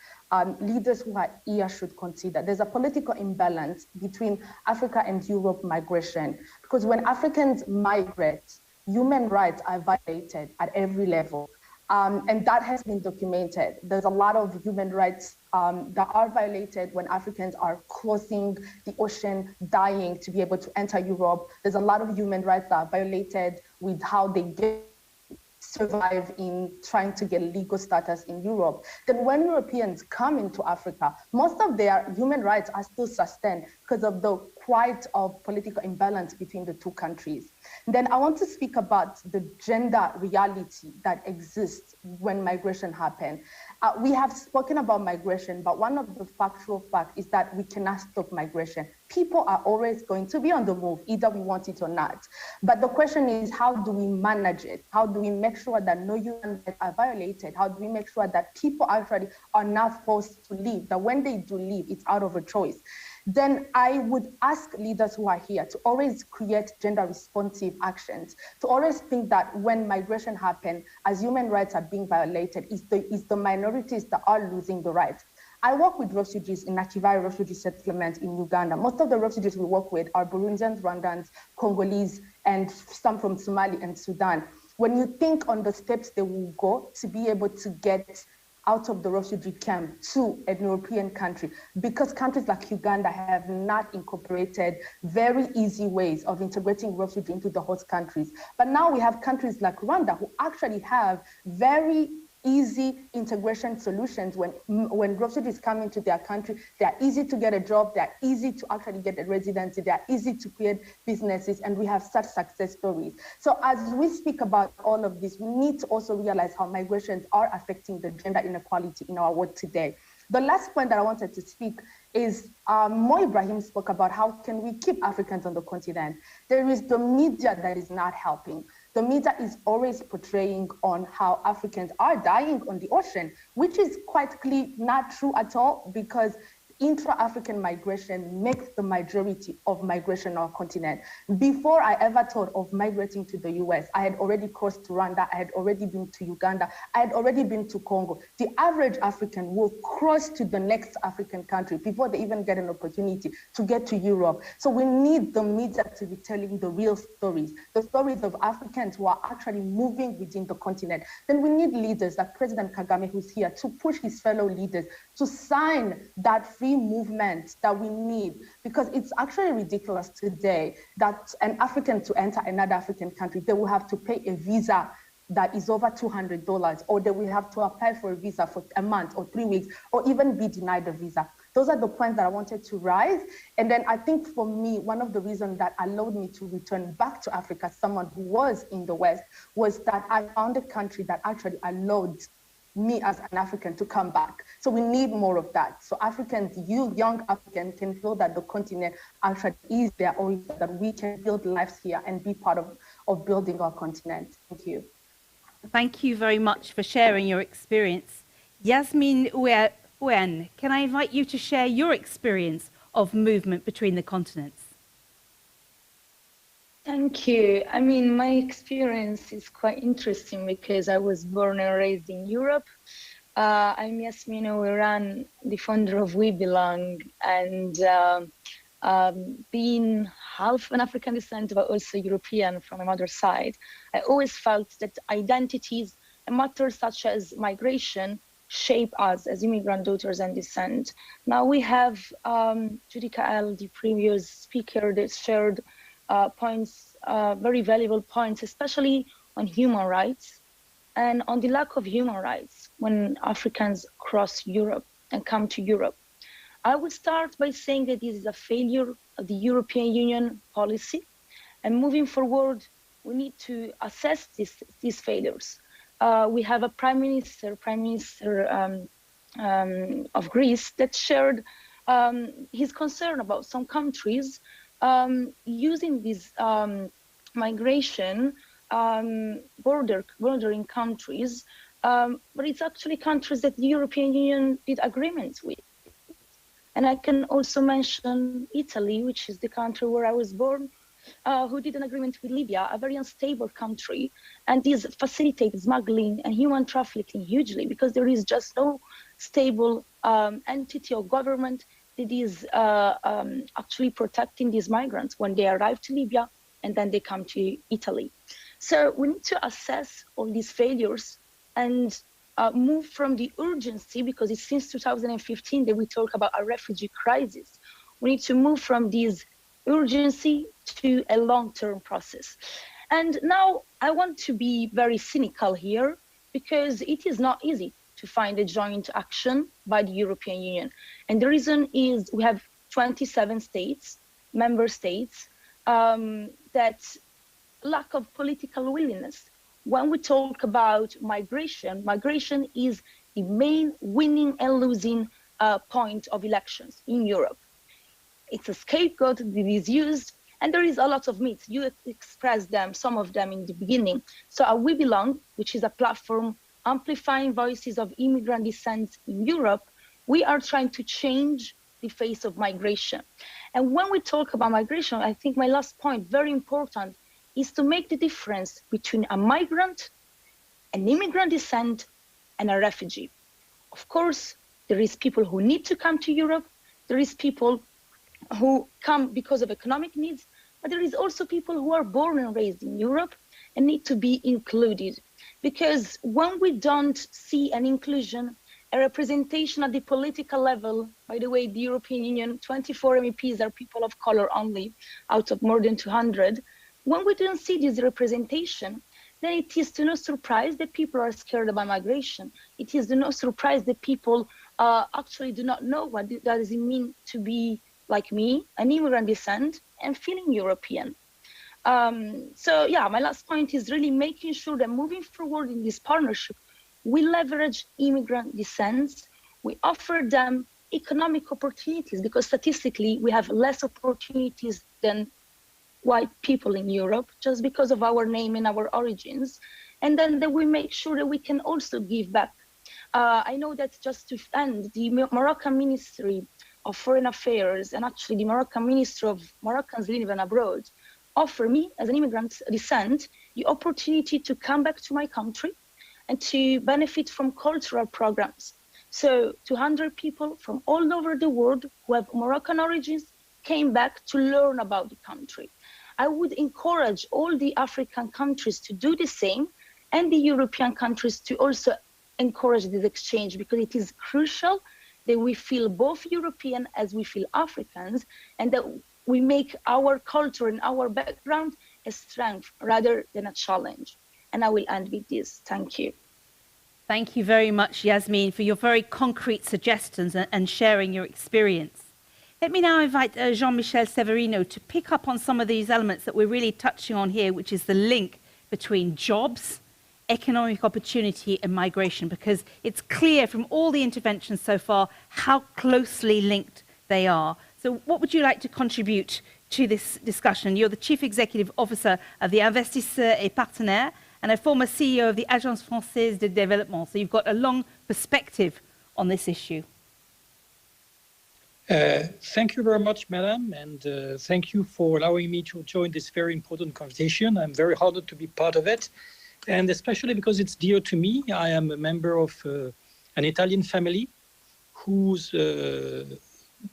leaders who are here should consider. There's a political imbalance between Africa and Europe migration, because when Africans migrate, human rights are violated at every level. And that has been documented. There's a lot of human rights that are violated when Africans are crossing the ocean, dying to be able to enter Europe. There's a lot of human rights that are violated with how they survive in trying to get legal status in Europe. Then when Europeans come into Africa, most of their human rights are still sustained because of the quite of political imbalance between the 2 countries. Then I want to speak about the gender reality that exists when migration happens. We have spoken about migration, but one of the factual facts is that we cannot stop migration. People are always going to be on the move, either we want it or not. But the question is, how do we manage it? How do we make sure that no human rights are violated? How do we make sure that people actually are not forced to leave, that when they do leave, it's out of a choice? Then I would ask leaders who are here to always create gender responsive actions, to always think that when migration happens, as human rights are being violated, it's the minorities that are losing the rights. I work with refugees in Nakivale refugee settlement in Uganda. Most of the refugees we work with are Burundians, Rwandans, Congolese, and some from Somalia and Sudan. When you think on the steps they will go to be able to get out of the refugee camp to a European country, because countries like Uganda have not incorporated very easy ways of integrating refugees into the host countries. But now we have countries like Rwanda who actually have very easy integration solutions. When refugees come into their country, they're easy to get a job, they're easy to actually get a residency, they're easy to create businesses, and we have such success stories. So as we speak about all of this, we need to also realize how migrations are affecting the gender inequality in our world today. The last point that I wanted to speak is Mo Ibrahim spoke about how can we keep Africans on the continent. There is the media that is not helping. The media is always portraying on how Africans are dying on the ocean, which is quite clearly not true at all, because intra-African migration makes the majority of migration on our continent. Before I ever thought of migrating to the US, I had already crossed Rwanda, I had already been to Uganda, I had already been to Congo. The average African will cross to the next African country before they even get an opportunity to get to Europe. So we need the media to be telling the real stories, the stories of Africans who are actually moving within the continent. Then we need leaders like President Kagame, who's here, to push his fellow leaders to sign that free movement that we need, because it's actually ridiculous today that an African to enter another African country, they will have to pay a visa that is over $200, or they will have to apply for a visa for a month or 3 weeks, or even be denied a visa. Those are the points that I wanted to raise. And then I think for me, one of the reasons that allowed me to return back to Africa, someone who was in the West, was that I found a country that actually allowed me as an African to come back. So we need more of that. So Africans, you young Africans, can feel that the continent actually is their own, that we can build lives here and be part of building our continent. Thank you. Thank you very much for sharing your experience. Yasmin Ouane, can I invite you to share your experience of movement between the continents? Thank you. I mean, my experience is quite interesting because I was born and raised in Europe. I'm Yasmin Ouane, the founder of We Belong, and being half an African descent, but also European from my mother's side, I always felt that identities and matters such as migration shape us as immigrant daughters and descent. Now we have Judika El, the previous speaker, that shared points, very valuable points, especially on human rights and on the lack of human rights when Africans cross Europe and come to Europe. I would start by saying that this is a failure of the European Union policy, and moving forward, we need to assess these failures. We have a Prime Minister of Greece that shared his concern about some countries using this migration bordering countries, but it's actually countries that the European Union did agreements with. And I can also mention Italy, which is the country where I was born, who did an agreement with Libya, a very unstable country, and this facilitates smuggling and human trafficking hugely because there is just no stable entity or government that is actually protecting these migrants when they arrive to Libya and then they come to Italy. So we need to assess all these failures and move from the urgency, because it's since 2015 that we talk about a refugee crisis. We need to move from this urgency to a long-term process. And now I want to be very cynical here, because it is not easy to find a joint action by the European Union. And the reason is we have 27 states, member states, that lack of political willingness. When we talk about migration, migration is the main winning and losing point of elections in Europe. It's a scapegoat that is used, and there is a lot of myths. You expressed them, some of them in the beginning. So We Belong, which is a platform amplifying voices of immigrant descent in Europe, we are trying to change the face of migration. And when we talk about migration, I think my last point, very important, is to make the difference between a migrant, an immigrant descent, and a refugee. Of course, there is people who need to come to Europe. There is people who come because of economic needs, but there is also people who are born and raised in Europe and need to be included. Because when we don't see an inclusion, a representation at the political level, by the way, the European Union, 24 MEPs are people of color only out of more than 200. When we don't see this representation, then it is to no surprise that people are scared about migration. It is to no surprise that people actually do not know what does it mean to be like me, an immigrant descent, and feeling European. So yeah, my last point is really making sure that moving forward in this partnership, we leverage immigrant descents, we offer them economic opportunities, because statistically we have less opportunities than white people in Europe just because of our name and our origins. And then that we make sure that we can also give back. I know that just to end, the Moroccan Ministry of Foreign Affairs and actually the Moroccan Minister of Moroccans living abroad offered me, as an immigrant descent, the opportunity to come back to my country and to benefit from cultural programs. So 200 people from all over the world who have Moroccan origins came back to learn about the country. I would encourage all the African countries to do the same, and the European countries to also encourage this exchange, because it is crucial that we feel both European as we feel Africans, and that we make our culture and our background a strength rather than a challenge. And I will end with this. Thank you. Thank you very much, Yasmin, for your very concrete suggestions and sharing your experience. Let me now invite Jean-Michel Severino to pick up on some of these elements that we're really touching on here, which is the link between jobs, economic opportunity and migration, because it's clear from all the interventions so far how closely linked they are. So what would you like to contribute to this discussion? You're the Chief Executive Officer of the Investisseurs et Partenaires and a former CEO of the Agence Française de Développement. So you've got a long perspective on this issue. Thank you very much, Madam, and thank you for allowing me to join this very important conversation. I'm very honored to be part of it, and especially because it's dear to me. I am a member of an Italian family whose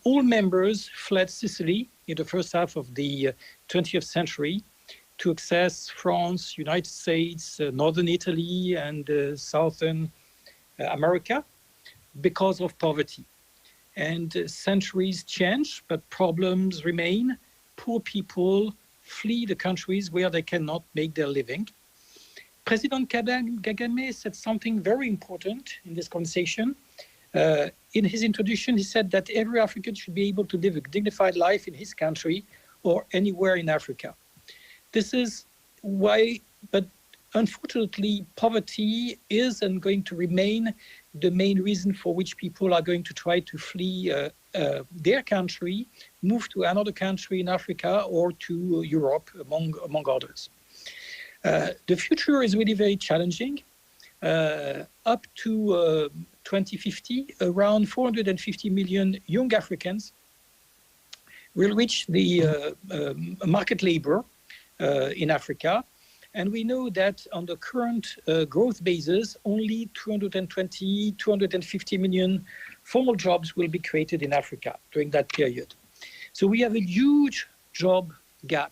all members fled Sicily in the first half of the 20th century to access France, United States, Northern Italy, and Southern America because of poverty. And centuries change, but problems remain. Poor people flee the countries where they cannot make their living. President Kagame said something very important in this conversation. In his introduction, he said that every African should be able to live a dignified life in his country or anywhere in Africa. This is why, but unfortunately, poverty is and going to remain the main reason for which people are going to try to flee their country, move to another country in Africa or to Europe, among others. The future is really very challenging. Up to 2050, around 450 million young Africans will reach the market labor in Africa. And we know that on the current growth basis, only 250 million formal jobs will be created in Africa during that period. So we have a huge job gap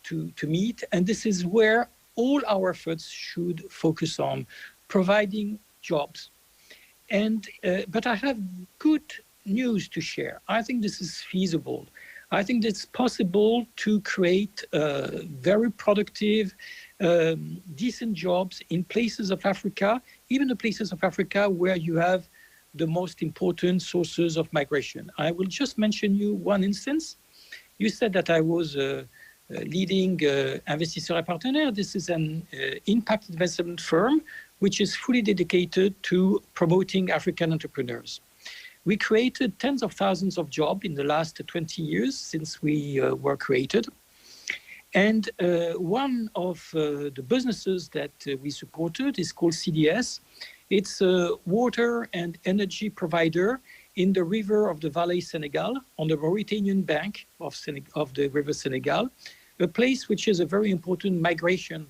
to meet, and this is where all our efforts should focus on, providing jobs. And but I have good news to share. I think this is feasible. I think it's possible to create very productive, decent jobs in places of Africa, even the places of Africa where you have the most important sources of migration. I will just mention you one instance. You said that I was leading Investisseurs et Partenaires. This is an impact investment firm which is fully dedicated to promoting African entrepreneurs. We created tens of thousands of jobs in the last 20 years since we were created. And one of the businesses that we supported is called CDS. It's a water and energy provider in the river of the Valley Senegal, on the Mauritanian bank of the river Senegal, a place which is a very important migration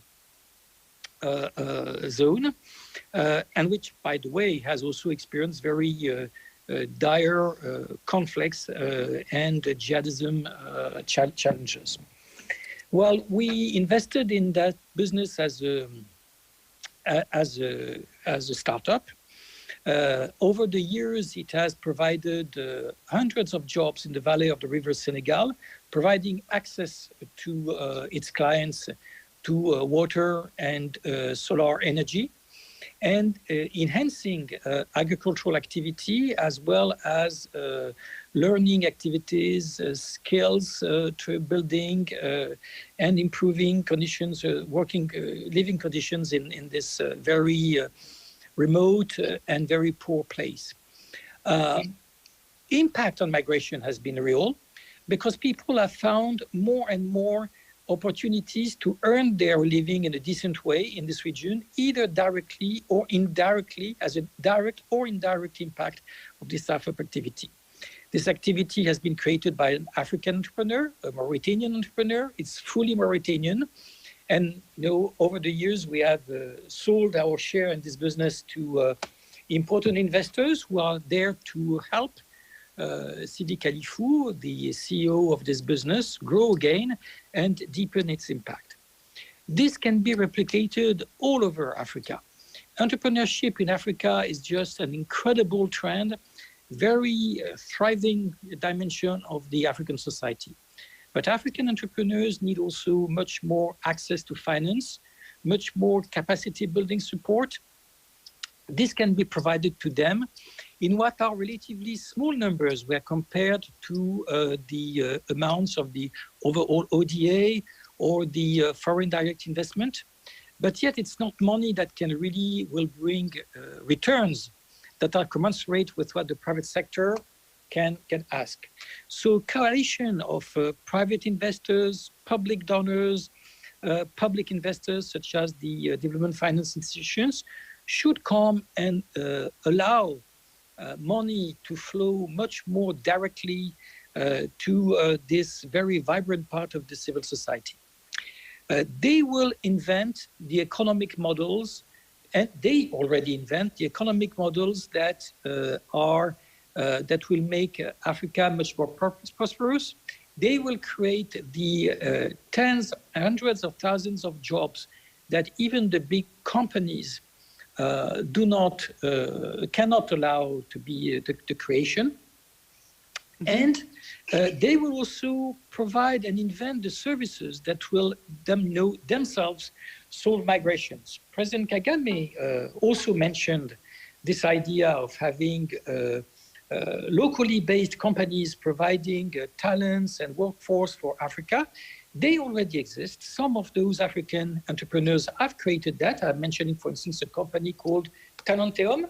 zone, and which, by the way, has also experienced very dire conflicts and jihadism challenges. Well, we invested in that business as a startup. Over the years, it has provided hundreds of jobs in the valley of the river Senegal, providing access to its clients to water and solar energy, and enhancing agricultural activity as well as learning activities, skills building, and improving conditions, living conditions in this very remote and very poor place. Impact on migration has been real because people have found more and more opportunities to earn their living in a decent way in this region, either directly or indirectly, as a direct or indirect impact of this type of activity. This activity has been created by an African entrepreneur, a Mauritanian entrepreneur. It's fully Mauritanian. And over the years, we have sold our share in this business to important investors who are there to help Sidi Khalifou, the CEO of this business, grow again and deepen its impact. This can be replicated all over Africa. Entrepreneurship in Africa is just an incredible trend, very thriving dimension of the African society. But African entrepreneurs need also much more access to finance, much more capacity building support. This can be provided to them in what are relatively small numbers where compared to the amounts of the overall ODA or the foreign direct investment. But yet it's not money that will bring returns that are commensurate with what the private sector can ask. So coalition of private investors, public donors, public investors such as the development finance institutions should come and allow money to flow much more directly to this very vibrant part of the civil society. They will invent the economic models, and they already invent the economic models that that will make Africa much more prosperous. They will create the tens, hundreds of thousands of jobs that even the big companies cannot allow to be the creation. And they will also provide and invent the services that will themselves solve migrations. President Kagame also mentioned this idea of having locally based companies providing talents and workforce for Africa. They already exist. Some of those African entrepreneurs have created that. I'm mentioning, for instance, a company called Talenteum,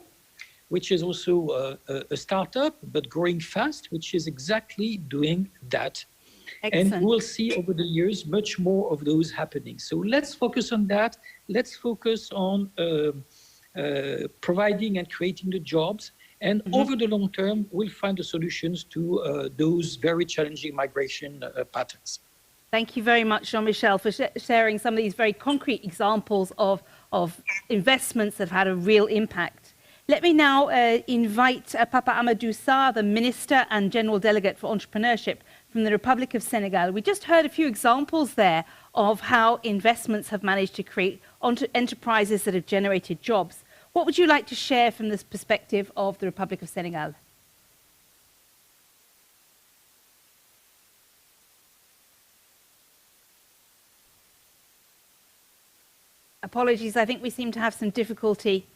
which is also a startup, but growing fast, which is exactly doing that. Excellent. And we'll see over the years much more of those happening. So let's focus on that. Let's focus on providing and creating the jobs. And over the long term, we'll find the solutions to those very challenging migration patterns. Thank you very much, Jean-Michel, for sharing some of these very concrete examples of investments that have had a real impact. Let me now invite Papa Amadou Sarr, the Minister and General Delegate for Entrepreneurship from the Republic of Senegal. We just heard a few examples there of how investments have managed to create enterprises that have generated jobs. What would you like to share from this perspective of the Republic of Senegal? Apologies, I think we seem to have some difficulty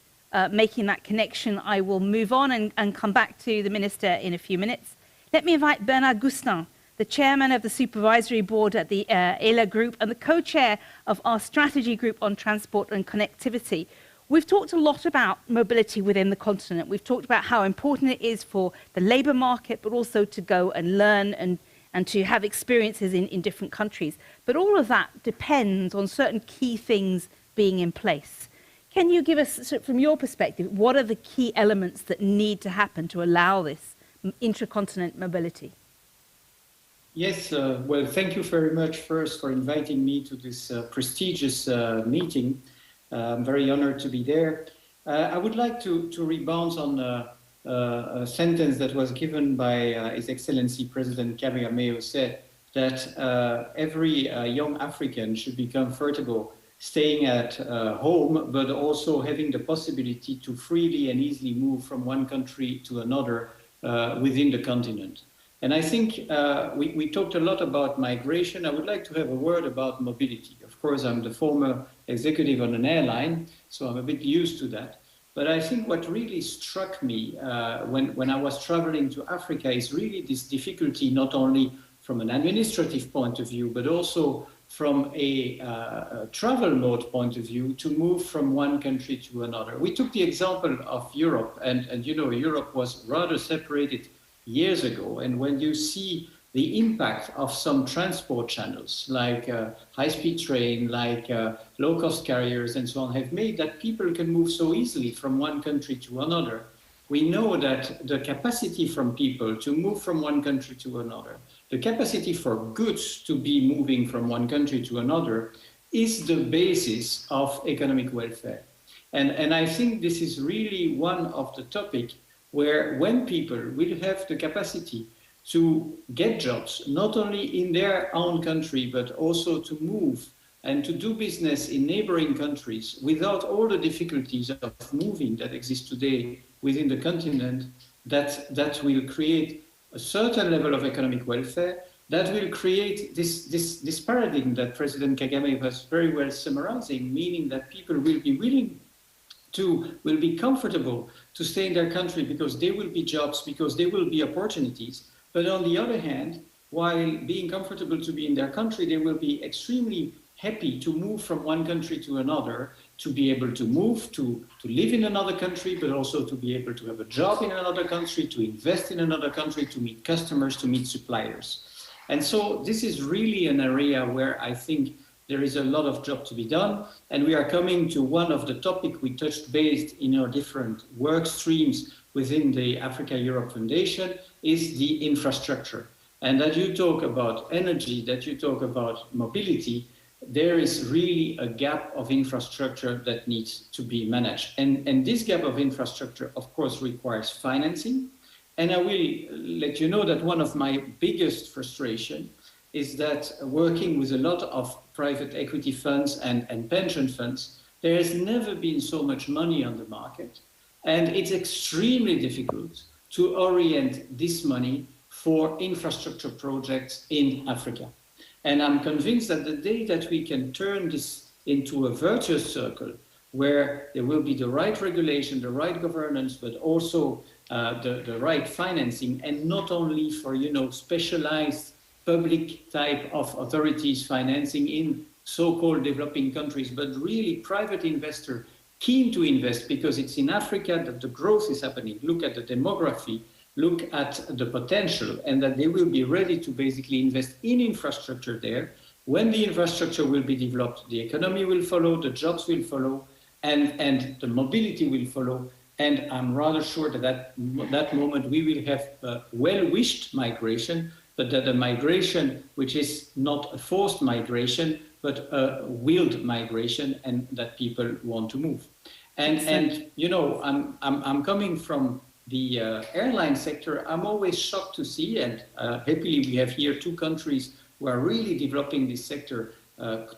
making that connection. I will move on and come back to the Minister in a few minutes. Let me invite Bernard Gustin, the Chairman of the Supervisory Board at the ELA Group and the Co-Chair of our Strategy Group on Transport and Connectivity. We've talked a lot about mobility within the continent. We've talked about how important it is for the labour market, but also to go and learn and to have experiences in different countries. But all of that depends on certain key things being in place. Can you give us, from your perspective, what are the key elements that need to happen to allow this intracontinental mobility? Yes, well, thank you very much first for inviting me to this prestigious meeting. I'm very honored to be there. I would like to rebound on a sentence that was given by His Excellency President Kagame, who said that every young African should be comfortable staying at home, but also having the possibility to freely and easily move from one country to another within the continent. And I think we talked a lot about migration. I would like to have a word about mobility. Of course, I'm the former executive on an airline, so I'm a bit used to that. But I think what really struck me when I was traveling to Africa is really this difficulty, not only from an administrative point of view, but also from a travel mode point of view, to move from one country to another. We took the example of Europe, and you know, Europe was rather separated years ago. And when you see the impact of some transport channels, like high-speed train, like low-cost carriers and so on, have made that people can move so easily from one country to another. we know that the capacity from people to move from one country to another, the capacity for goods to be moving from one country to another is the basis of economic welfare. And I think this is really one of the topics where when people will have the capacity to get jobs, not only in their own country, but also to move and to do business in neighboring countries without all the difficulties of moving that exist today within the continent, that will create a certain level of economic welfare, that will create this paradigm that President Kagame was very well summarizing, meaning that people will be willing will be comfortable to stay in their country because there will be jobs, because there will be opportunities. But on the other hand, while being comfortable to be in their country, they will be extremely happy to move from one country to another, to be able to move, to live in another country, but also to be able to have a job in another country, to invest in another country, to meet customers, to meet suppliers. And so this is really an area where I think there is a lot of job to be done. And we are coming to one of the topics we touched base in our different work streams within the Africa-Europe Foundation is the infrastructure. And that you talk about energy, that you talk about mobility, there is really a gap of infrastructure that needs to be managed. And this gap of infrastructure, of course, requires financing. And I will let you know that one of my biggest frustration is that working with a lot of private equity funds and pension funds, there has never been so much money on the market. And it's extremely difficult to orient this money for infrastructure projects in Africa. And I'm convinced that the day that we can turn this into a virtuous circle, where there will be the right regulation, the right governance, but also the right financing, and not only for, specialized public type of authorities financing in so-called developing countries, but really private investor keen to invest because it's in Africa that the growth is happening. Look at the demography, look at the potential, and that they will be ready to basically invest in infrastructure there. When the infrastructure will be developed, the economy will follow, the jobs will follow, and the mobility will follow. And I'm rather sure that that moment we will have a well-wished migration, but that a migration which is not a forced migration, but a willed migration, and that people want to move. And I'm coming from the airline sector. I'm always shocked to see, and happily we have here two countries who are really developing this sector,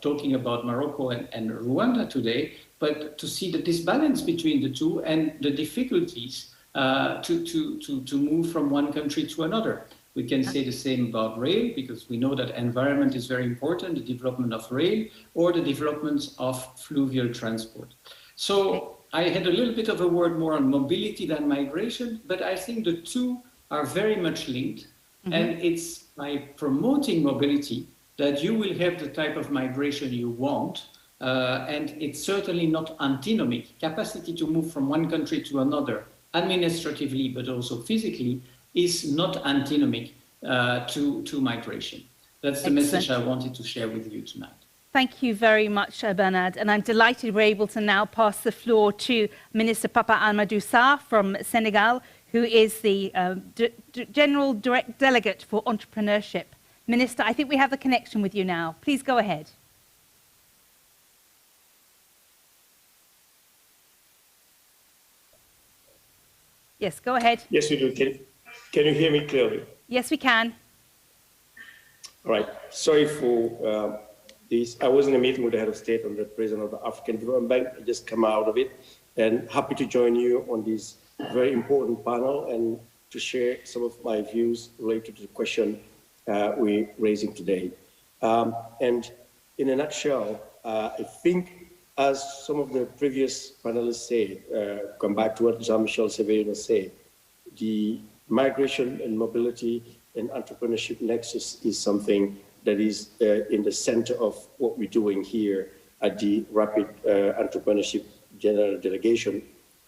talking about Morocco and Rwanda today, but to see the disbalance between the two and the difficulties to move from one country to another. We can say the same about rail, because we know that environment is very important, the development of rail, or the development of fluvial transport. So I had a little bit of a word more on mobility than migration, but I think the two are very much linked. Mm-hmm. And it's by promoting mobility that you will have the type of migration you want. And it's certainly not antinomic. Capacity to move from one country to another, administratively, but also physically, is not antinomic to migration. That's the message I wanted to share with you tonight. Thank you very much, Bernard. And I'm delighted we're able to now pass the floor to Minister Papa Amadou Sarr from Senegal, who is the General Delegate for Entrepreneurship. Minister, I think we have the connection with you now. Please go ahead. Yes, go ahead. Yes, we do. Can you hear me clearly? Yes, we can. All right. Sorry for this. I was in a meeting with the head of state and the president of the African Development Bank. I just come out of it, and happy to join you on this very important panel and to share some of my views related to the question we're raising today. And in a nutshell, I think, as some of the previous panelists said, come back to what Jean-Michel Severino said, the migration and mobility and entrepreneurship nexus is something that is in the center of what we're doing here at the Rapid Entrepreneurship General Delegation.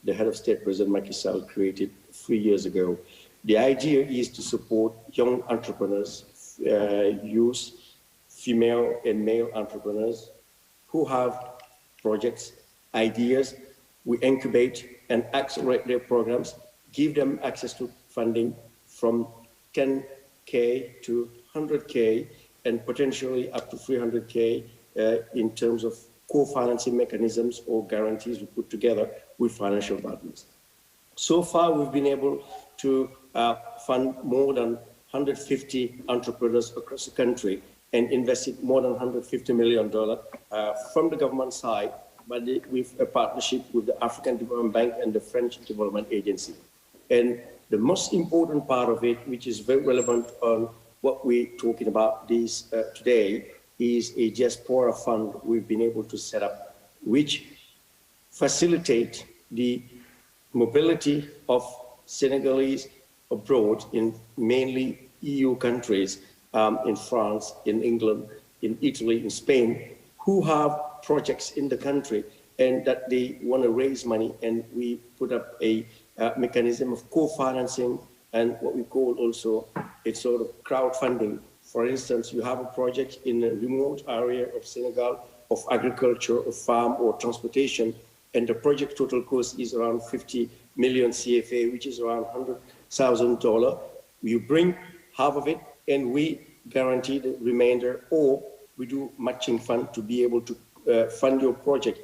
The head of state, President Macky Sall, created 3 years ago. The idea is to support young entrepreneurs, youth, female and male entrepreneurs who have projects, ideas. We incubate and accelerate their programs, give them access to funding from 10K to 100K and potentially up to 300K in terms of co-financing mechanisms or guarantees we put together with financial partners. So far, we've been able to fund more than 150 entrepreneurs across the country and invested more than $150 million from the government side, but with a partnership with the African Development Bank and the French Development Agency. And the most important part of it, which is very relevant on what we're talking about this today, is a diaspora fund we've been able to set up, which facilitate the mobility of Senegalese abroad in mainly EU countries, in France, in England, in Italy, in Spain, who have projects in the country and that they want to raise money. And we put up a mechanism of co-financing and what we call also a sort of crowdfunding. For instance, you have a project in a remote area of Senegal of agriculture, of farm or transportation, and the project total cost is around 50 million CFA, which is around $100,000. You bring half of it and we guarantee the remainder, or we do matching fund to be able to fund your project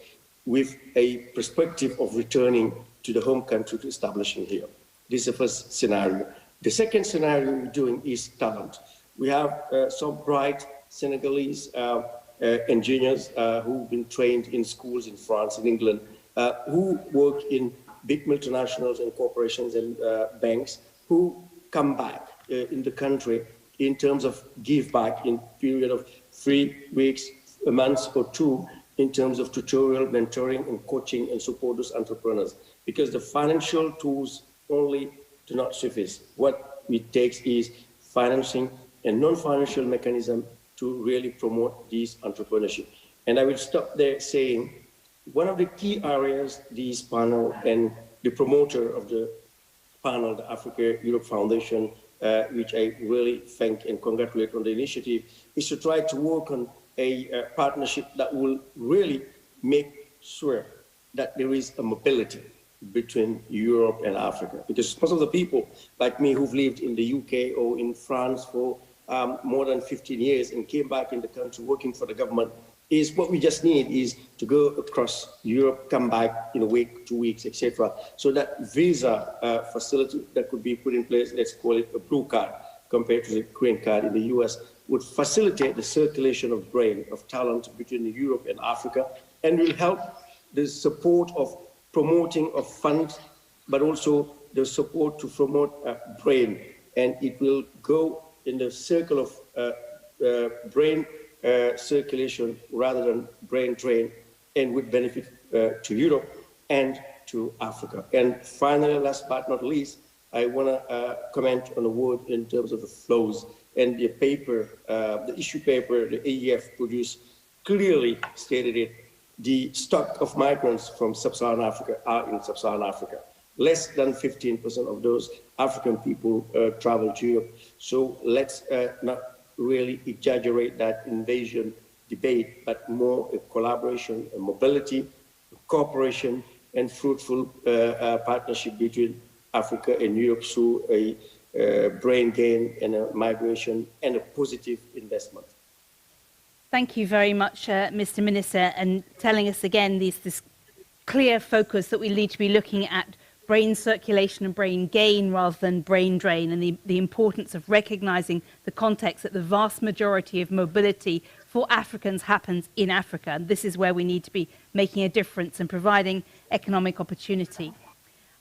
with a perspective of returning to the home country to establishing here. This is the first scenario. The second scenario we're doing is talent. We have some bright Senegalese engineers who've been trained in schools in France, in England, who work in big multinationals and corporations and banks, who come back in the country in terms of give back in period of 3 weeks, a month or 2, in terms of tutorial, mentoring and coaching and support those entrepreneurs. Because the financial tools only do not suffice. What it takes is financing and non-financial mechanism to really promote this entrepreneurship. And I will stop there saying, one of the key areas this panel and the promoter of the panel, the Africa Europe Foundation, which I really thank and congratulate on the initiative, is to try to work on a partnership that will really make sure that there is a mobility between Europe and Africa. Because most of the people like me who've lived in the UK or in France for more than 15 years and came back in the country working for the government, is what we just need is to go across Europe, come back in a week, 2 weeks, etc. So that visa facility that could be put in place, let's call it a blue card compared to the green card in the US, would facilitate the circulation of brain, of talent between Europe and Africa, and will help the support of promoting of funds, but also the support to promote brain. And it will go in the circle of brain circulation rather than brain drain, and would benefit to Europe and to Africa. And finally, last but not least, I want to comment on a word in terms of the flows. And the paper, the issue paper, the AEF produced clearly stated it. The stock of migrants from Sub-Saharan Africa are in Sub-Saharan Africa. Less than 15% of those African people travel to Europe. So let's not really exaggerate that invasion debate, but more a collaboration, a mobility, a cooperation, and fruitful partnership between Africa and Europe through a brain gain and a migration and a positive investment. Thank you very much, Mr. Minister, and telling us again this clear focus that we need to be looking at brain circulation and brain gain rather than brain drain, and the importance of recognizing the context that the vast majority of mobility for Africans happens in Africa. And this is where we need to be making a difference and providing economic opportunity.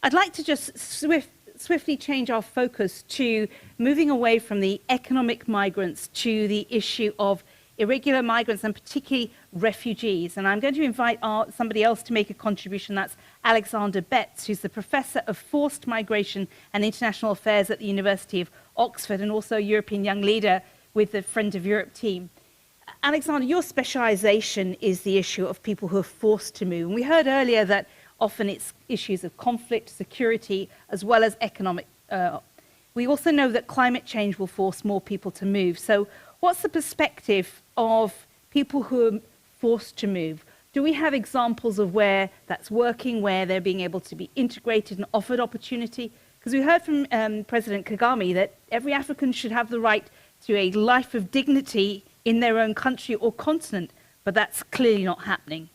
I'd like to just swiftly change our focus to moving away from the economic migrants to the issue of irregular migrants and particularly refugees. And I'm going to invite somebody else to make a contribution. That's Alexander Betts, who's the Professor of Forced Migration and International Affairs at the University of Oxford and also a European Young Leader with the Friend of Europe team. Alexander, your specialization is the issue of people who are forced to move. And we heard earlier that often it's issues of conflict, security, as well as economic. We also know that climate change will force more people to move. So what's the perspective of people who are forced to move? Do we have examples of where that's working, where they're being able to be integrated and offered opportunity? Because we heard from President Kagame that every African should have the right to a life of dignity in their own country or continent, but that's clearly not happening.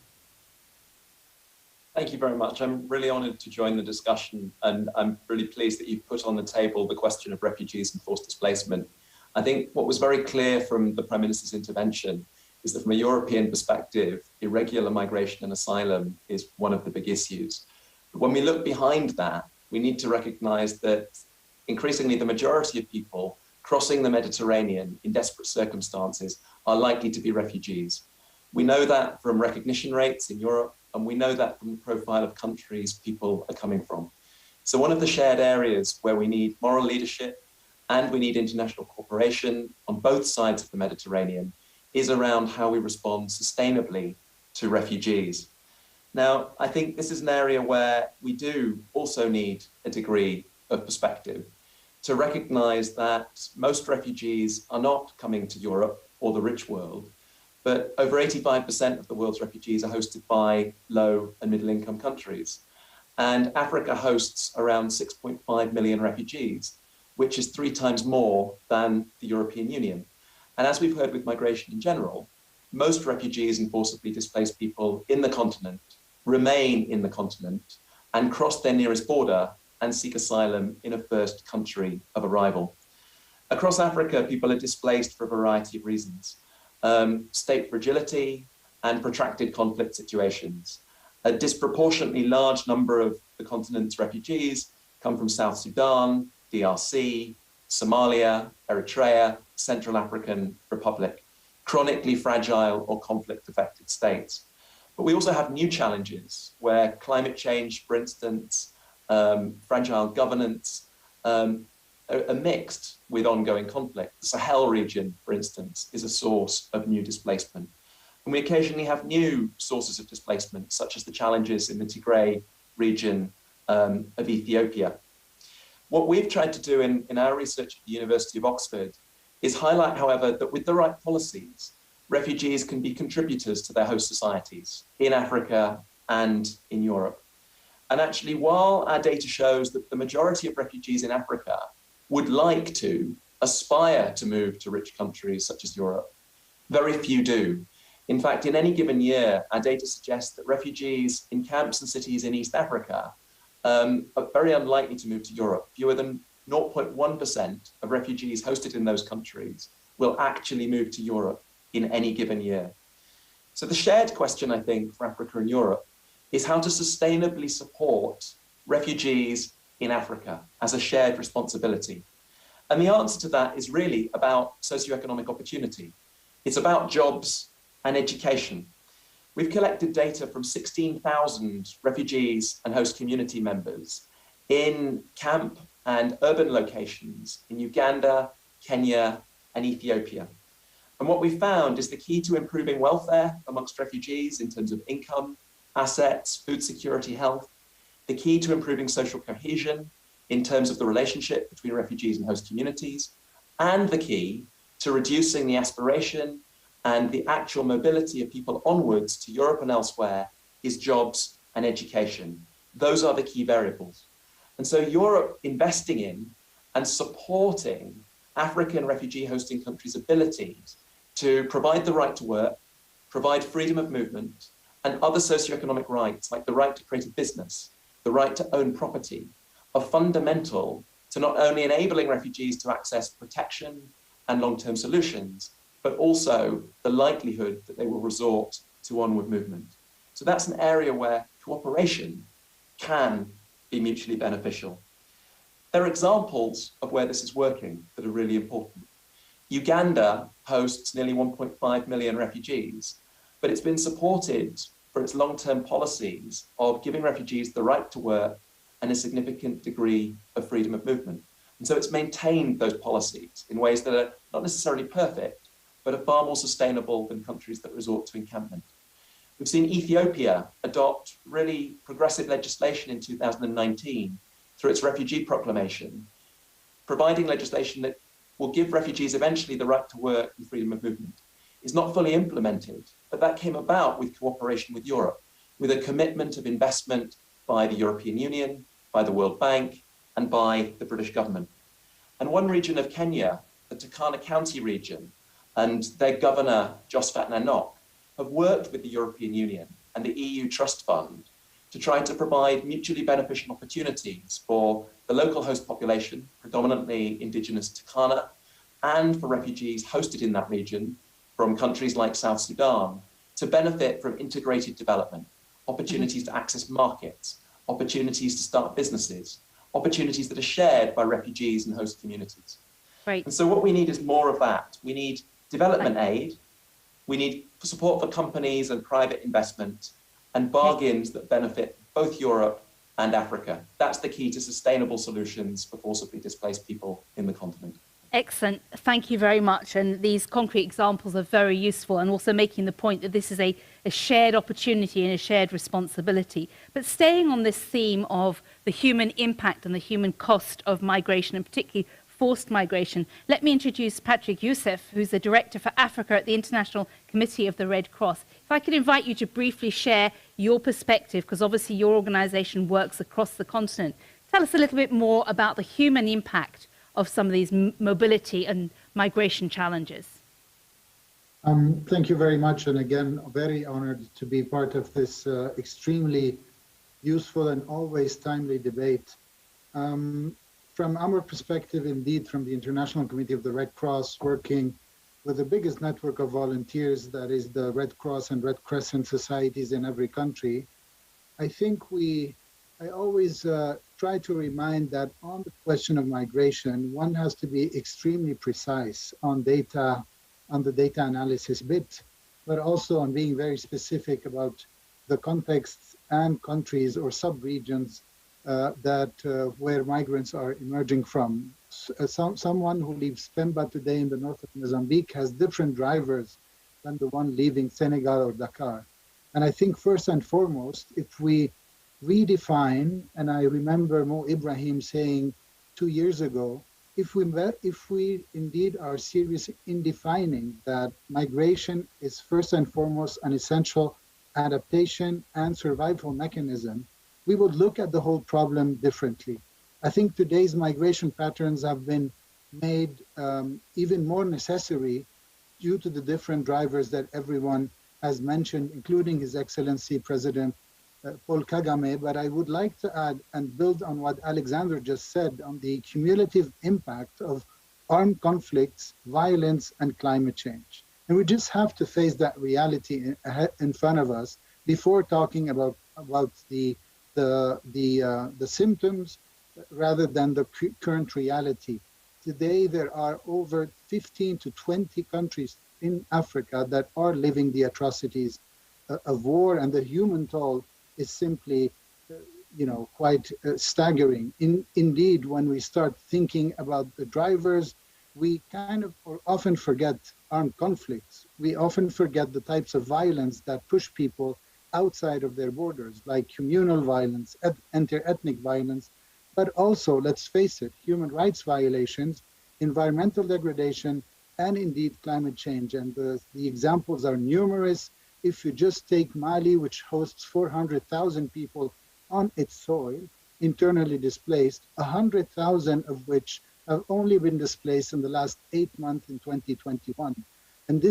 Thank you very much. I'm really honoured to join the discussion, and I'm really pleased that you've put on the table the question of refugees and forced displacement. I think what was very clear from the Prime Minister's intervention is that from a European perspective, irregular migration and asylum is one of the big issues. But when we look behind that, we need to recognise that increasingly the majority of people crossing the Mediterranean in desperate circumstances are likely to be refugees. We know that from recognition rates in Europe, and we know that from the profile of countries people are coming from. So one of the shared areas where we need moral leadership and we need international cooperation on both sides of the Mediterranean is around how we respond sustainably to refugees. Now, I think this is an area where we do also need a degree of perspective to recognize that most refugees are not coming to Europe or the rich world, but over 85% of the world's refugees are hosted by low and middle income countries. And Africa hosts around 6.5 million refugees, which is 3 times more than the European Union. And as we've heard with migration in general, most refugees and forcibly displaced people in the continent remain in the continent and cross their nearest border and seek asylum in a first country of arrival. Across Africa, people are displaced for a variety of reasons. State fragility and protracted conflict situations. A disproportionately large number of the continent's refugees come from South Sudan, DRC, Somalia, Eritrea, Central African Republic, chronically fragile or conflict-affected states. But we also have new challenges where climate change, for instance, fragile governance, are mixed with ongoing conflict. The Sahel region, for instance, is a source of new displacement. And we occasionally have new sources of displacement, such as the challenges in the Tigray region of Ethiopia. What we've tried to do in our research at the University of Oxford is highlight, however, that with the right policies, refugees can be contributors to their host societies in Africa and in Europe. And actually, while our data shows that the majority of refugees in Africa would like to aspire to move to rich countries such as Europe, very few do. In fact, in any given year, our data suggests that refugees in camps and cities in East Africa are very unlikely to move to Europe. Fewer than 0.1% of refugees hosted in those countries will actually move to Europe in any given year. So the shared question, I think, for Africa and Europe is how to sustainably support refugees in Africa as a shared responsibility. And the answer to that is really about socioeconomic opportunity. It's about jobs and education. We've collected data from 16,000 refugees and host community members in camp and urban locations in Uganda, Kenya, and Ethiopia. And what we found is the key to improving welfare amongst refugees in terms of income, assets, food security, health, the key to improving social cohesion in terms of the relationship between refugees and host communities, and the key to reducing the aspiration and the actual mobility of people onwards to Europe and elsewhere is jobs and education. Those are the key variables. And so Europe investing in and supporting African refugee hosting countries' abilities to provide the right to work, provide freedom of movement, and other socioeconomic rights like the right to create a business, the right to own property, are fundamental to not only enabling refugees to access protection and long-term solutions, but also the likelihood that they will resort to onward movement. So that's an area where cooperation can be mutually beneficial. There are examples of where this is working that are really important. Uganda hosts nearly 1.5 million refugees, but it's been supported for its long-term policies of giving refugees the right to work and a significant degree of freedom of movement. And so it's maintained those policies in ways that are not necessarily perfect, but are far more sustainable than countries that resort to encampment. We've seen Ethiopia adopt really progressive legislation in 2019 through its refugee proclamation, providing legislation that will give refugees eventually the right to work and freedom of movement. It's not fully implemented, but that came about with cooperation with Europe, with a commitment of investment by the European Union, by the World Bank, and by the British government. And one region of Kenya, the Turkana County region, and their governor, Josphat Nanok, have worked with the European Union and the EU Trust Fund to try to provide mutually beneficial opportunities for the local host population, predominantly indigenous Turkana, and for refugees hosted in that region from countries like South Sudan to benefit from integrated development, opportunities to access markets, opportunities to start businesses, opportunities that are shared by refugees and host communities. Right. And so what we need is more of that. We need development aid, we need support for companies and private investment, and bargains that benefit both Europe and Africa. That's the key to sustainable solutions for forcibly displaced people in the continent. Excellent. Thank you very much. And these concrete examples are very useful, and also making the point that this is a shared opportunity and a shared responsibility. But staying on this theme of the human impact and the human cost of migration, and particularly forced migration, let me introduce Patrick Youssef, who's the Director for Africa at the International Committee of the Red Cross. If I could invite you to briefly share your perspective, because obviously your organisation works across the continent. Tell us a little bit more about the human impact of some of these mobility and migration challenges. Thank you very much. And again, very honored to be part of this extremely useful and always timely debate. From our perspective, indeed, from the International Committee of the Red Cross, working with the biggest network of volunteers, that is the Red Cross and Red Crescent societies in every country, I think I always try to remind that on the question of migration, one has to be extremely precise on data, on the data analysis bit, but also on being very specific about the contexts and countries or sub-regions where migrants are emerging from. Someone who leaves Pemba today in the north of Mozambique has different drivers than the one leaving Senegal or Dakar. And I think first and foremost, if we redefine, and I remember Mo Ibrahim saying 2 years ago, if we indeed are serious in defining that migration is first and foremost an essential adaptation and survival mechanism, we would look at the whole problem differently. I think today's migration patterns have been made even more necessary due to the different drivers that everyone has mentioned, including His Excellency President Paul Kagame. But I would like to add and build on what Alexander just said on the cumulative impact of armed conflicts, violence, and climate change. And we just have to face that reality in front of us before talking about the symptoms rather than the current reality. Today, there are over 15 to 20 countries in Africa that are living the atrocities of war, and the human toll is simply, quite staggering. Indeed, when we start thinking about the drivers, we often forget armed conflicts. We often forget the types of violence that push people outside of their borders, like communal violence, inter-ethnic violence, but also, let's face it, human rights violations, environmental degradation, and indeed climate change. And the examples are numerous. If you just take Mali, which hosts 400,000 people on its soil, internally displaced, 100,000 of which have only been displaced in the last 8 months in 2021. And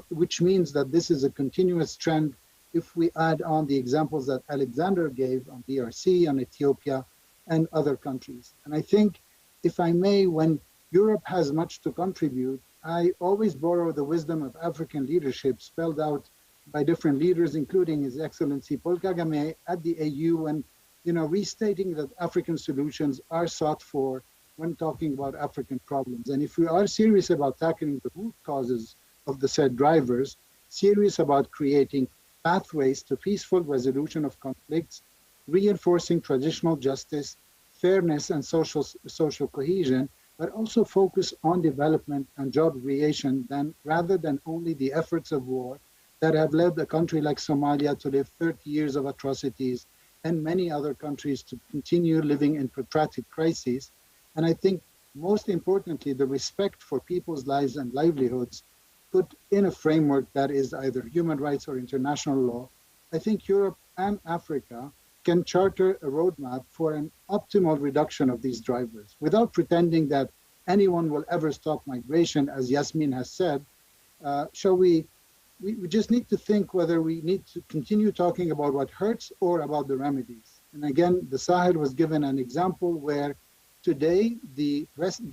which means that this is a continuous trend if we add on the examples that Alexander gave on DRC, on Ethiopia, and other countries. And I think, if I may, when Europe has much to contribute, I always borrow the wisdom of African leadership spelled out by different leaders, including His Excellency Paul Kagame at the AU, and restating that African solutions are sought for when talking about African problems. And if we are serious about tackling the root causes of the said drivers, serious about creating pathways to peaceful resolution of conflicts, reinforcing traditional justice, fairness, and social cohesion, but also focus on development and job creation rather than only the efforts of war that have led a country like Somalia to live 30 years of atrocities and many other countries to continue living in protracted crises. And I think most importantly, the respect for people's lives and livelihoods put in a framework that is either human rights or international law. I think Europe and Africa can charter a roadmap for an optimal reduction of these drivers without pretending that anyone will ever stop migration, as Yasmin has said. We just need to think whether we need to continue talking about what hurts or about the remedies. And again, the Sahel was given an example where today the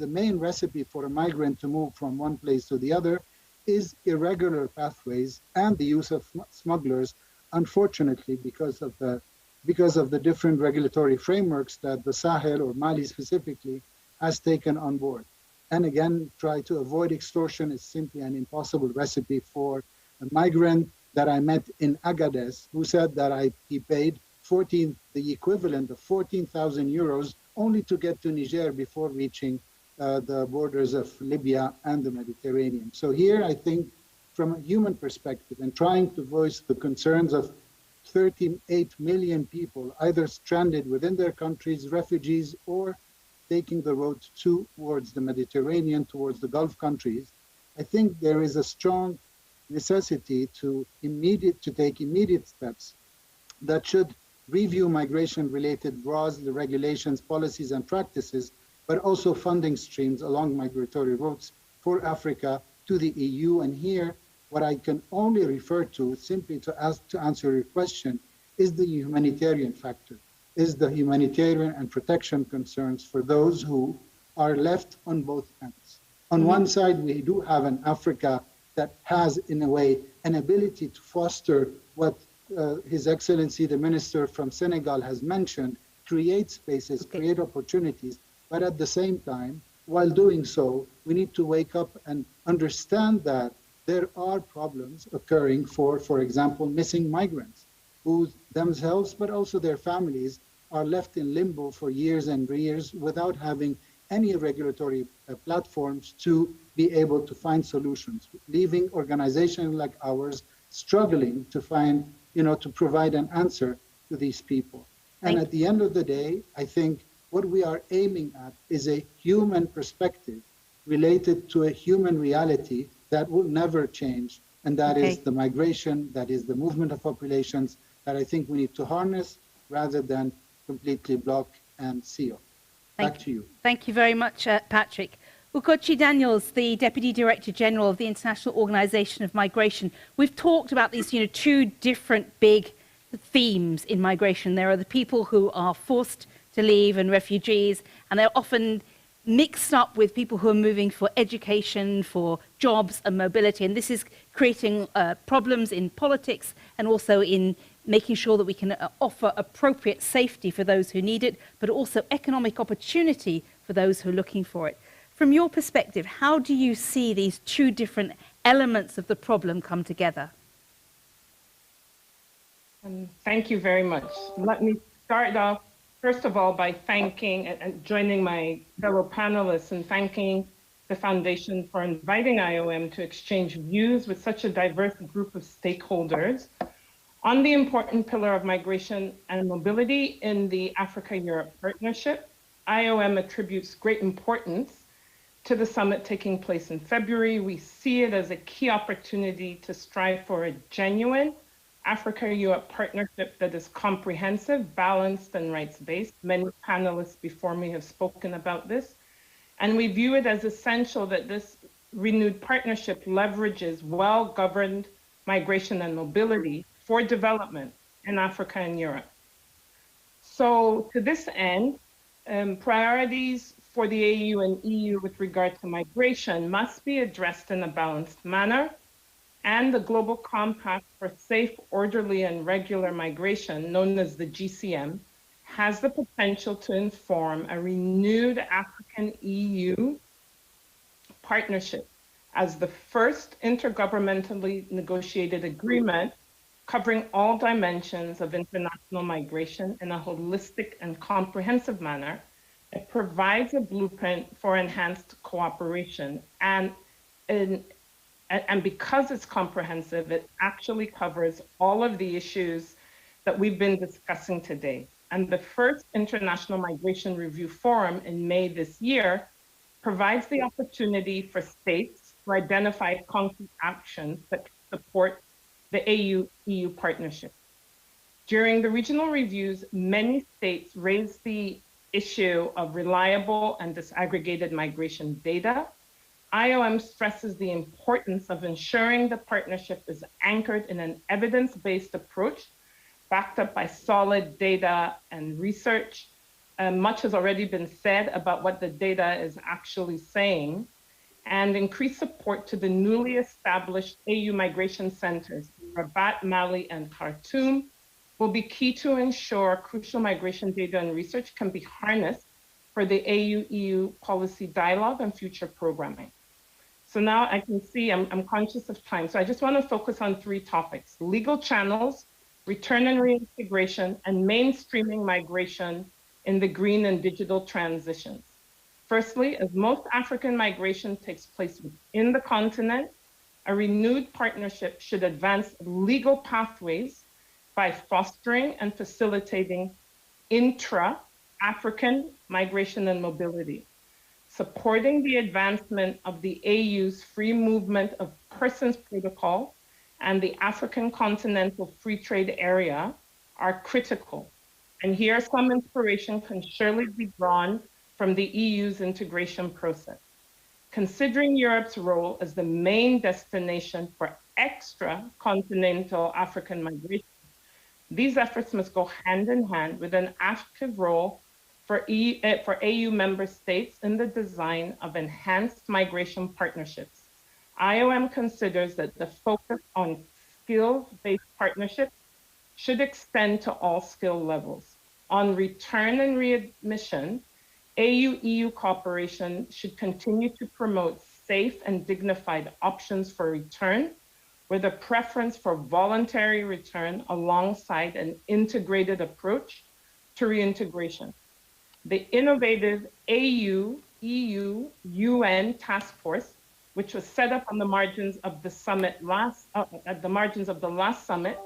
main recipe for a migrant to move from one place to the other is irregular pathways and the use of smugglers, unfortunately, because of the different regulatory frameworks that the Sahel, or Mali specifically, has taken on board. And again, try to avoid extortion is simply an impossible recipe for a migrant that I met in Agadez, who said that he paid the equivalent of 14,000 euros only to get to Niger before reaching the borders of Libya and the Mediterranean. So here, I think, from a human perspective, and trying to voice the concerns of 38 million people, either stranded within their countries, refugees, or taking the road towards the Mediterranean, towards the Gulf countries, I think there is a strong necessity to take immediate steps that should review migration-related laws, the regulations, policies, and practices, but also funding streams along migratory routes for Africa to the EU. And here, what I can only refer to, simply to answer your question, is the humanitarian factor, is the humanitarian and protection concerns for those who are left on both ends. On one side, we do have an Africa that has, in a way, an ability to foster what His Excellency, the Minister from Senegal, has mentioned, create spaces, create opportunities. But at the same time, while doing so, we need to wake up and understand that there are problems occurring for example, missing migrants who themselves, but also their families, are left in limbo for years and years without having any regulatory platforms to be able to find solutions, leaving organizations like ours struggling to find, to provide an answer to these people. And at the end of the day, I think what we are aiming at is a human perspective related to a human reality that will never change. And that is the migration, that is the movement of populations that I think we need to harness rather than completely block and seal. Back to you. Thank you very much, Patrick. Ugochi Daniels, the Deputy Director General of the International Organization of Migration. We've talked about these, two different big themes in migration. There are the people who are forced to leave and refugees, and they're often mixed up with people who are moving for education, for jobs and mobility. And this is creating problems in politics and also in making sure that we can offer appropriate safety for those who need it, but also economic opportunity for those who are looking for it. From your perspective, how do you see these two different elements of the problem come together? Thank you very much. Let me start off, first of all, by thanking and joining my fellow panelists and thanking the Foundation for inviting IOM to exchange views with such a diverse group of stakeholders on the important pillar of migration and mobility in the Africa-Europe Partnership. IOM attributes great importance to the summit taking place in February. We see it as a key opportunity to strive for a genuine Africa-Europe partnership that is comprehensive, balanced, and rights-based. Many panelists before me have spoken about this. And we view it as essential that this renewed partnership leverages well-governed migration and mobility for development in Africa and Europe. So to this end, priorities for the AU and EU with regard to migration must be addressed in a balanced manner, and the Global Compact for Safe, Orderly, and Regular Migration, known as the GCM, has the potential to inform a renewed African-EU partnership as the first intergovernmentally negotiated agreement covering all dimensions of international migration in a holistic and comprehensive manner. It provides a blueprint for enhanced cooperation, and because it's comprehensive, it actually covers all of the issues that we've been discussing today. And the first International Migration Review Forum in May this year provides the opportunity for states to identify concrete actions that support the AU-EU partnership. During the regional reviews, many states raised the issue of reliable and disaggregated migration data. IOM stresses the importance of ensuring the partnership is anchored in an evidence-based approach backed up by solid data and research. Much has already been said about what the data is actually saying, and increased support to the newly established AU migration centers, Rabat, Mali, and Khartoum, will be key to ensure crucial migration data and research can be harnessed for the AU-EU policy dialogue and future programming. So now I can see I'm conscious of time. So I just want to focus on 3 topics: legal channels, return and reintegration, and mainstreaming migration in the green and digital transitions. Firstly, as most African migration takes place within the continent, a renewed partnership should advance legal pathways by fostering and facilitating intra-African migration and mobility, supporting the advancement of the AU's free movement of persons protocol and the African continental free trade area are critical. And here some inspiration can surely be drawn from the EU's integration process. Considering Europe's role as the main destination for extra-continental African migration, these efforts must go hand in hand with an active role for AU member states in the design of enhanced migration partnerships. IOM considers that the focus on skills-based partnerships should extend to all skill levels. On return and readmission, AU-EU cooperation should continue to promote safe and dignified options for return, with a preference for voluntary return alongside an integrated approach to reintegration. The innovative AU-EU-UN task force, which was set up on the margins of the summit at the margins of the last summit,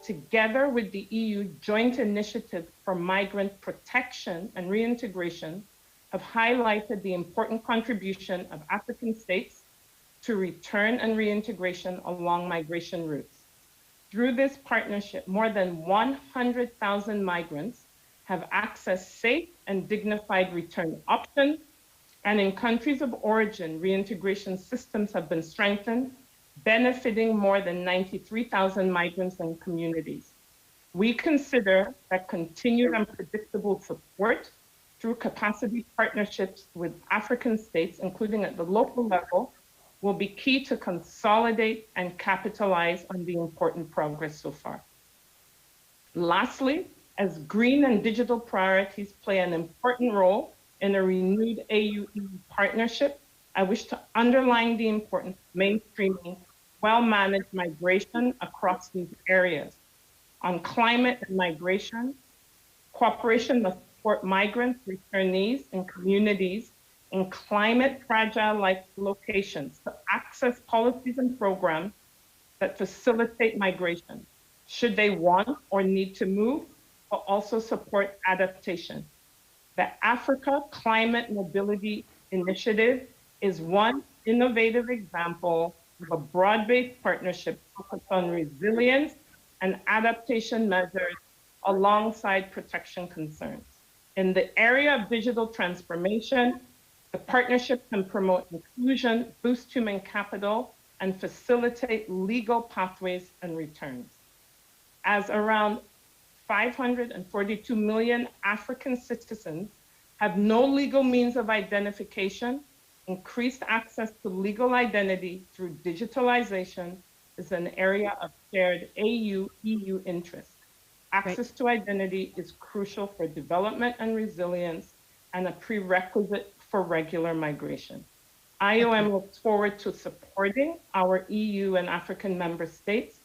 together with the EU Joint Initiative for Migrant Protection and Reintegration, have highlighted the important contribution of African states to return and reintegration along migration routes. Through this partnership, more than 100,000 migrants have accessed safe and dignified return options, and in countries of origin, reintegration systems have been strengthened, benefiting more than 93,000 migrants and communities. We consider that continued and predictable support through capacity partnerships with African states, including at the local level, will be key to consolidate and capitalize on the important progress so far. Lastly, as green and digital priorities play an important role in a renewed AU-EU partnership, I wish to underline the importance of mainstreaming well-managed migration across these areas. On climate and migration, cooperation must support migrants, returnees, and communities in climate fragile locations to access policies and programs that facilitate migration, should they want or need to move, but also support adaptation. The Africa Climate Mobility Initiative is one innovative example of a broad-based partnership focused on resilience and adaptation measures alongside protection concerns. In the area of digital transformation, the partnership can promote inclusion, boost human capital, and facilitate legal pathways and returns. As around 542 million African citizens have no legal means of identification, increased access to legal identity through digitalization is an area of shared AU-EU interest. Access to identity is crucial for development and resilience and a prerequisite for regular migration. IOM looks forward to supporting our EU and African member states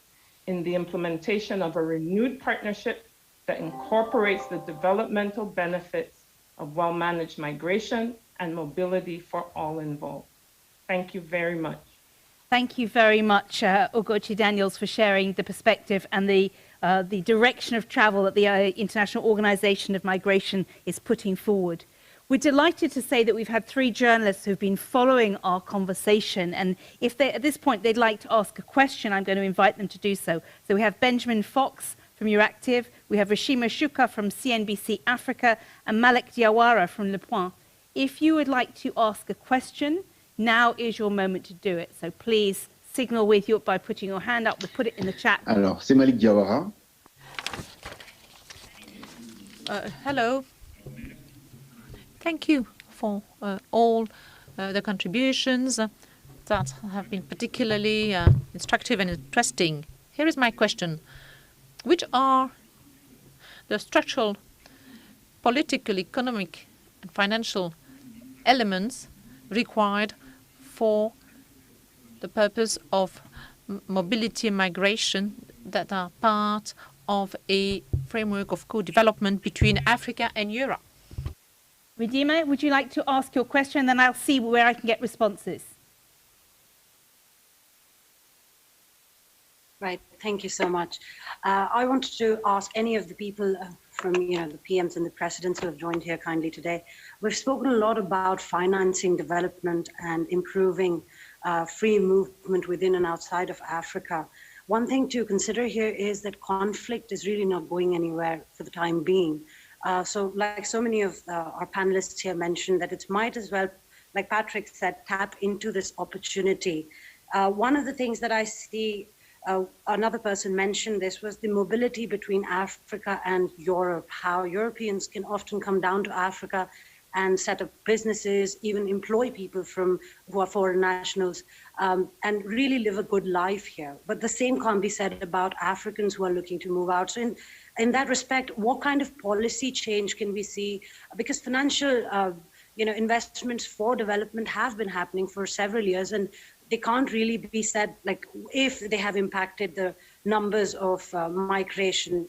in the implementation of a renewed partnership that incorporates the developmental benefits of well-managed migration and mobility for all involved. Thank you very much. Thank you very much, Ugochi Daniels, for sharing the perspective and the direction of travel that the International Organization of Migration is putting forward. We're delighted to say that we've had 3 journalists who've been following our conversation, and if they, at this point they'd like to ask a question, I'm going to invite them to do so. So we have Benjamin Fox from Euractiv. We have Rashima Shuka from CNBC Africa and Malik Diawara from Le Point. If you would like to ask a question, now is your moment to do it. So please signal with you by putting your hand up. We'll put it in the chat. Alors, c'est Malik Diawara. Hello. Thank you for all the contributions that have been particularly instructive and interesting. Here is my question. Which are the structural, political, economic, and financial elements required for the purpose of mobility and migration that are part of a framework of co-development between Africa and Europe? Ridima, would you like to ask your question? Then I'll see where I can get responses. Right, thank you so much. I wanted to ask any of the people from the PMs and the presidents who have joined here kindly today. We've spoken a lot about financing development and improving free movement within and outside of Africa. One thing to consider here is that conflict is really not going anywhere for the time being. So like so many of our panelists here mentioned, that it might as well, like Patrick said, tap into this opportunity. One of the things that I see, another person mentioned this, was the mobility between Africa and Europe, how Europeans can often come down to Africa and set up businesses, even employ people who are foreign nationals, and really live a good life here. But the same can't be said about Africans who are looking to move out. So in that respect, what kind of policy change can we see? Because financial investments for development have been happening for several years, and they can't really be said like if they have impacted the numbers of migration,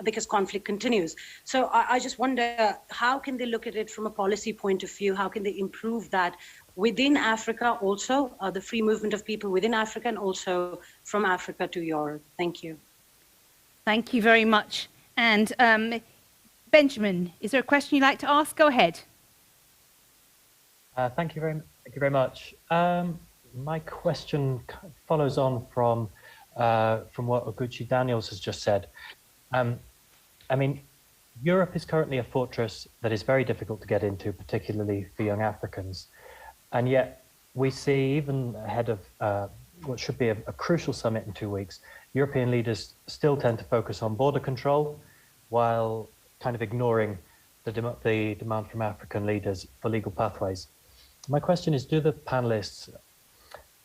because conflict continues. So I just wonder, how can they look at it from a policy point of view? How can they improve that within Africa also, the free movement of people within Africa, and also from Africa to Europe? Thank you. Thank you very much. And Benjamin, is there a question you'd like to ask? Go ahead. Thank you very much. My question follows on from what Oguchi Daniels has just said. I mean, Europe is currently a fortress that is very difficult to get into, particularly for young Africans. And yet we see, even ahead of what should be a crucial summit in 2 weeks, European leaders still tend to focus on border control while kind of ignoring the demand from African leaders for legal pathways. My question is, do the panelists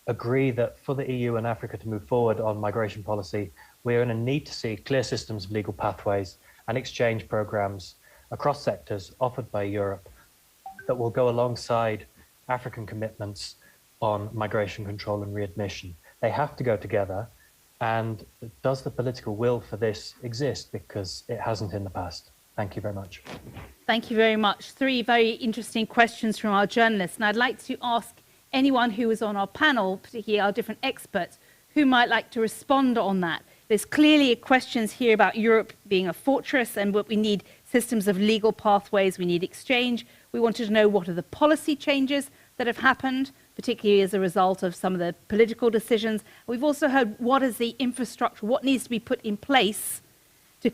agree that for the EU and Africa to move forward on migration policy, we're going to need to see clear systems of legal pathways and exchange programs across sectors offered by Europe that will go alongside African commitments on migration control and readmission? They have to go together. And does the political will for this exist? Because it hasn't in the past. Thank you very much. Thank you very much. 3 very interesting questions from our journalists. And I'd like to ask anyone who is on our panel, particularly our different experts, who might like to respond on that. There's clearly questions here about Europe being a fortress and what we need systems of legal pathways, we need exchange. We wanted to know what are the policy changes that have happened, particularly as a result of some of the political decisions. We've also heard what is the infrastructure, what needs to be put in place to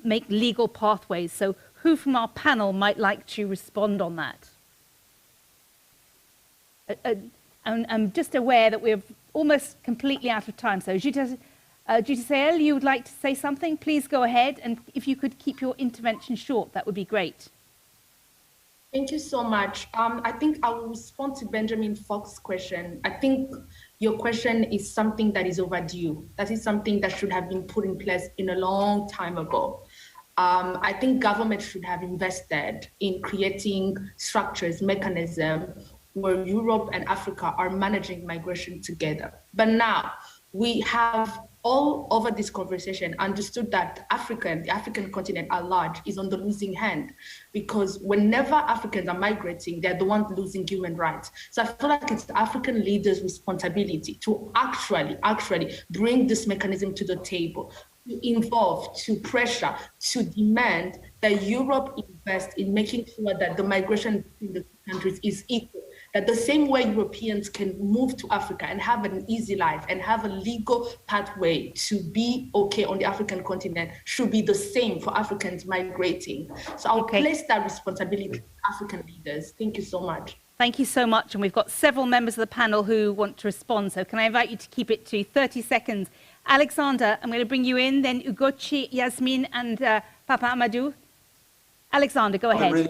make legal pathways. So who from our panel might like to respond on that? I'm just aware that we're almost completely out of time. So Judith, you would like to say something? Please go ahead. And if you could keep your intervention short, that would be great. Thank you so much. I think I will respond to Benjamin Fox's question. I think your question is something that is overdue. That is something that should have been put in place in a long time ago. I think government should have invested in creating structures, mechanisms where Europe and Africa are managing migration together. But now we have all over this conversation understood that the African continent at large is on the losing hand, because whenever Africans are migrating, they're the ones losing human rights. So I feel like it's the African leaders' responsibility to actually bring this mechanism to the table, to involve, to pressure, to demand that Europe invest in making sure that the migration between the countries is equal. that the same way Europeans can move to Africa and have an easy life and have a legal pathway to be okay on the African continent should be the same for Africans migrating. So I'll place that responsibility to African leaders. Thank you so much. Thank you so much. And we've got several members of the panel who want to respond. So can I invite you to keep it to 30 seconds? Alexander, I'm going to bring you in, then Ugochi, Yasmin, and Papa Amadou. Alexander, go ahead.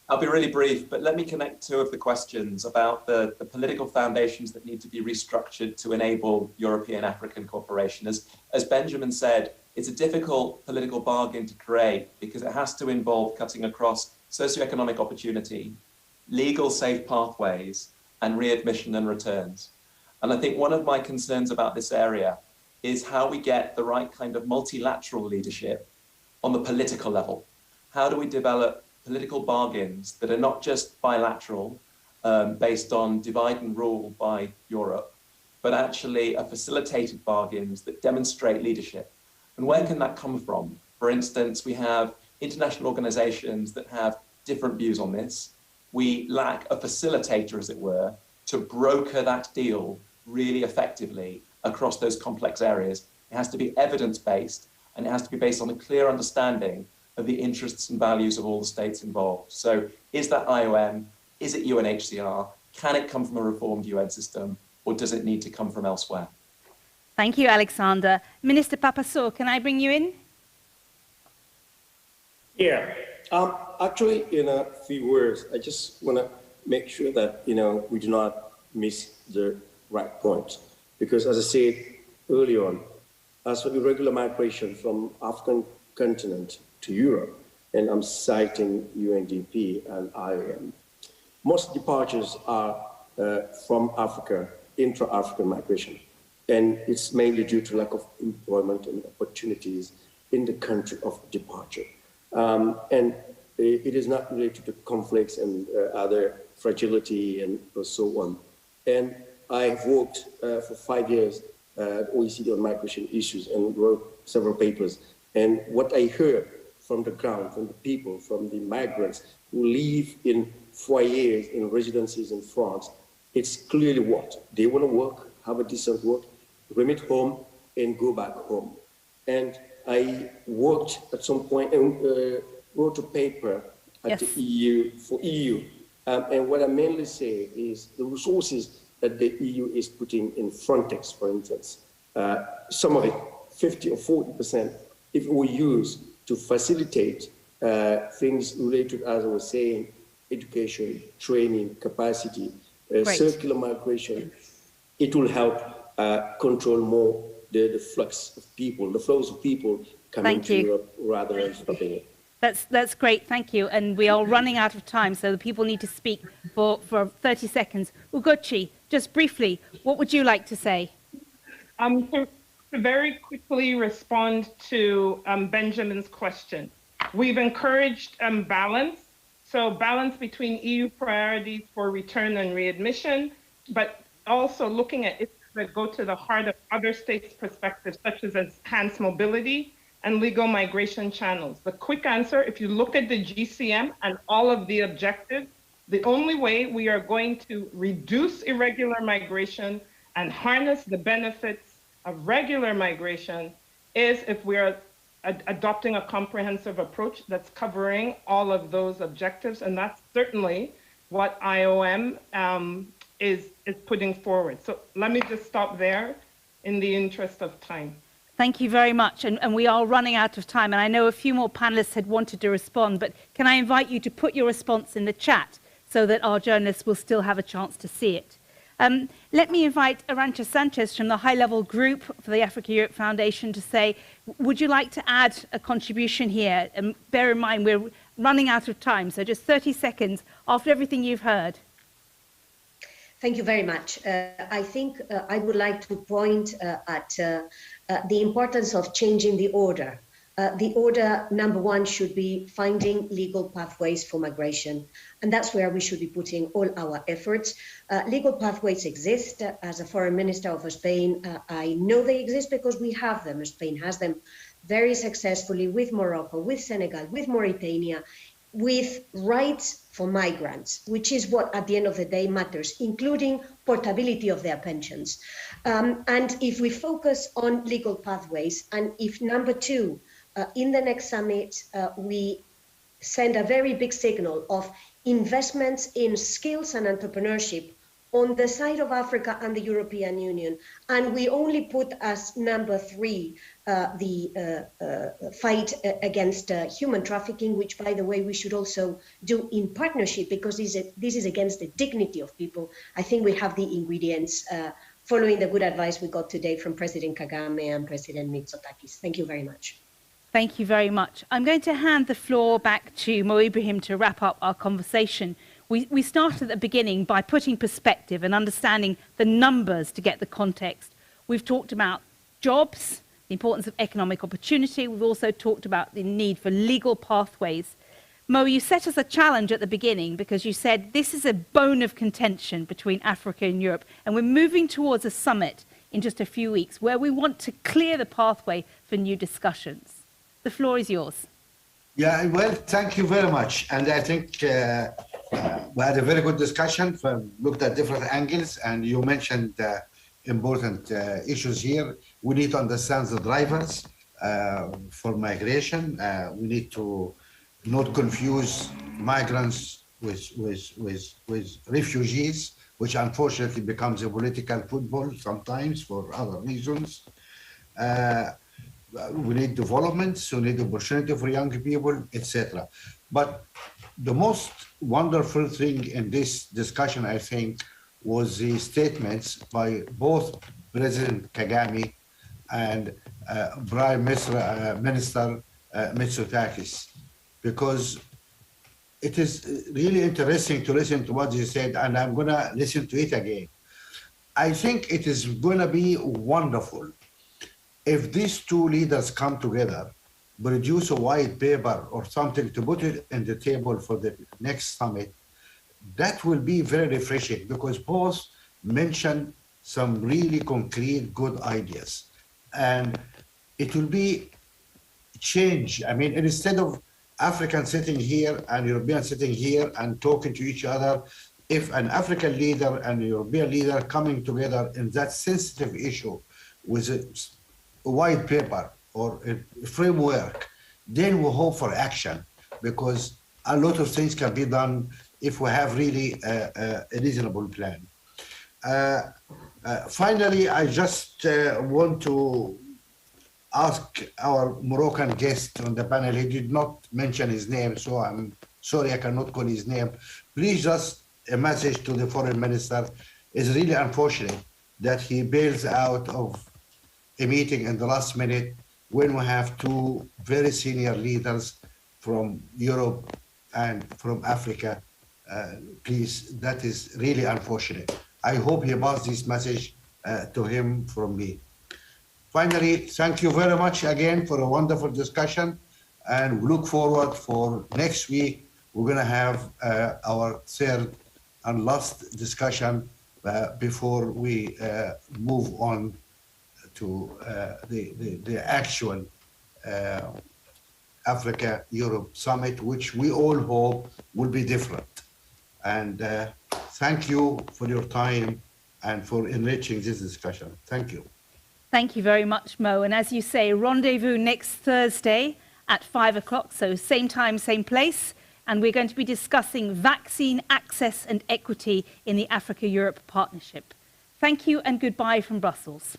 I'll be really brief, but let me connect two of the questions about the political foundations that need to be restructured to enable European-African cooperation. As Benjamin said, it's a difficult political bargain to create because it has to involve cutting across socioeconomic opportunity, legal safe pathways, and readmission and returns. And I think one of my concerns about this area is how we get the right kind of multilateral leadership on the political level. How do we develop political bargains that are not just bilateral, based on divide and rule by Europe, but actually are facilitated bargains that demonstrate leadership? And where can that come from? For instance, we have international organizations that have different views on this. We lack a facilitator, as it were, to broker that deal really effectively across those complex areas. It has to be evidence-based, and it has to be based on a clear understanding of the interests and values of all the states involved. So is that IOM? Is it UNHCR? Can it come from a reformed UN system, or does it need to come from elsewhere? Thank you, Alexander. Minister Papasso, can I bring you in? Yeah. Actually, in a few words, I just want to make sure that, we do not miss the right point. Because as I said early on, as for irregular migration from African continent to Europe, and I'm citing UNDP and IOM, most departures are from Africa, intra-African migration. And it's mainly due to lack of employment and opportunities in the country of departure. And it is not related to conflicts and other fragility and so on. And I've worked for 5 years at OECD on migration issues and wrote several papers. And what I heard from the ground, from the people, from the migrants who live in foyers, in residences in France, it's clearly what? They want to work, have a decent work, remit home, and go back home. And I worked at some point and wrote a paper at the EU for EU. And what I mainly say is the resources that the EU is putting in Frontex, for instance, some of it, 50 or 40%, if we use to facilitate things related, as I was saying, education, training, capacity, circular migration, it will help control more the flux of people, the flows of people coming to Europe rather than stopping it. That's great, thank you. And we are running out of time, so the people need to speak for 30 seconds. Ugochi, just briefly, what would you like to say? To very quickly respond to Benjamin's question. We've encouraged balance, so balance between EU priorities for return and readmission, but also looking at issues that go to the heart of other states' perspectives, such as enhanced mobility and legal migration channels. The quick answer, if you look at the GCM and all of the objectives, the only way we are going to reduce irregular migration and harness the benefits of regular migration is if we are adopting a comprehensive approach that's covering all of those objectives. And that's certainly what IOM is putting forward. So let me just stop there in the interest of time. Thank you very much. And we are running out of time. And I know a few more panelists had wanted to respond, but can I invite you to put your response in the chat so that our journalists will still have a chance to see it? Let me invite Arantxa Sanchez from the high-level group for the Africa-Europe Foundation to say, would you like to add a contribution here? And bear in mind, we're running out of time, so just 30 seconds after everything you've heard. Thank you very much. I think I would like to point at the importance of changing the order. The order number one should be finding legal pathways for migration. And that's where we should be putting all our efforts. Legal pathways exist. As a foreign minister of Spain, I know they exist because we have them. Spain has them very successfully with Morocco, with Senegal, with Mauritania, with rights for migrants, which is what at the end of the day matters, including portability of their pensions. And if we focus on legal pathways, and if number two, in the next summit, we send a very big signal of investments in skills and entrepreneurship on the side of Africa and the European Union, and we only put as number three the fight against human trafficking, which, by the way, we should also do in partnership, because this is against the dignity of people. I think we have the ingredients, following the good advice we got today from President Kagame and President Mitsotakis. Thank you very much. Thank you very much. I'm going to hand the floor back to Mo Ibrahim to wrap up our conversation. We started at the beginning by putting perspective and understanding the numbers to get the context. We've talked about jobs, the importance of economic opportunity. We've also talked about the need for legal pathways. Mo, you set us a challenge at the beginning because you said this is a bone of contention between Africa and Europe, and we're moving towards a summit in just a few weeks where we want to clear the pathway for new discussions. The floor is yours. Yeah, well, thank you very much. And I think we had a very good discussion, looked at different angles, and you mentioned important issues here. We need to understand the drivers for migration. We need to not confuse migrants with refugees, which unfortunately becomes a political football sometimes for other reasons. We need developments, we need opportunity for young people, etc. But the most wonderful thing in this discussion, I think, was the statements by both President Kagame and Prime Minister Mitsotakis, because it is really interesting to listen to what he said, and I'm going to listen to it again. I think it is going to be wonderful if these two leaders come together, produce a white paper or something to put it on the table for the next summit. That will be very refreshing, because both mentioned some really concrete, good ideas. And it will be change. I mean, instead of Africans sitting here and Europeans sitting here and talking to each other, if an African leader and a European leader coming together in that sensitive issue with a white paper or a framework, then we hope for action, because a lot of things can be done if we have really a reasonable plan. Finally, I just want to ask our Moroccan guest on the panel. He did not mention his name, so I'm sorry I cannot call his name. Please, just a message to the foreign minister. It's really unfortunate that he bails out of a meeting in the last minute when we have two very senior leaders from Europe and from Africa. Please, that is really unfortunate. I hope he passes this message to him from me. Finally, thank you very much again for a wonderful discussion, and we look forward for next week. We're going to have our third and last discussion before we move on to the actual Africa-Europe summit, which we all hope will be different. And thank you for your time and for enriching this discussion. Thank you. Thank you very much, Mo. And as you say, rendezvous next Thursday at 5 o'clock, so same time, same place. And we're going to be discussing vaccine access and equity in the Africa-Europe partnership. Thank you and goodbye from Brussels.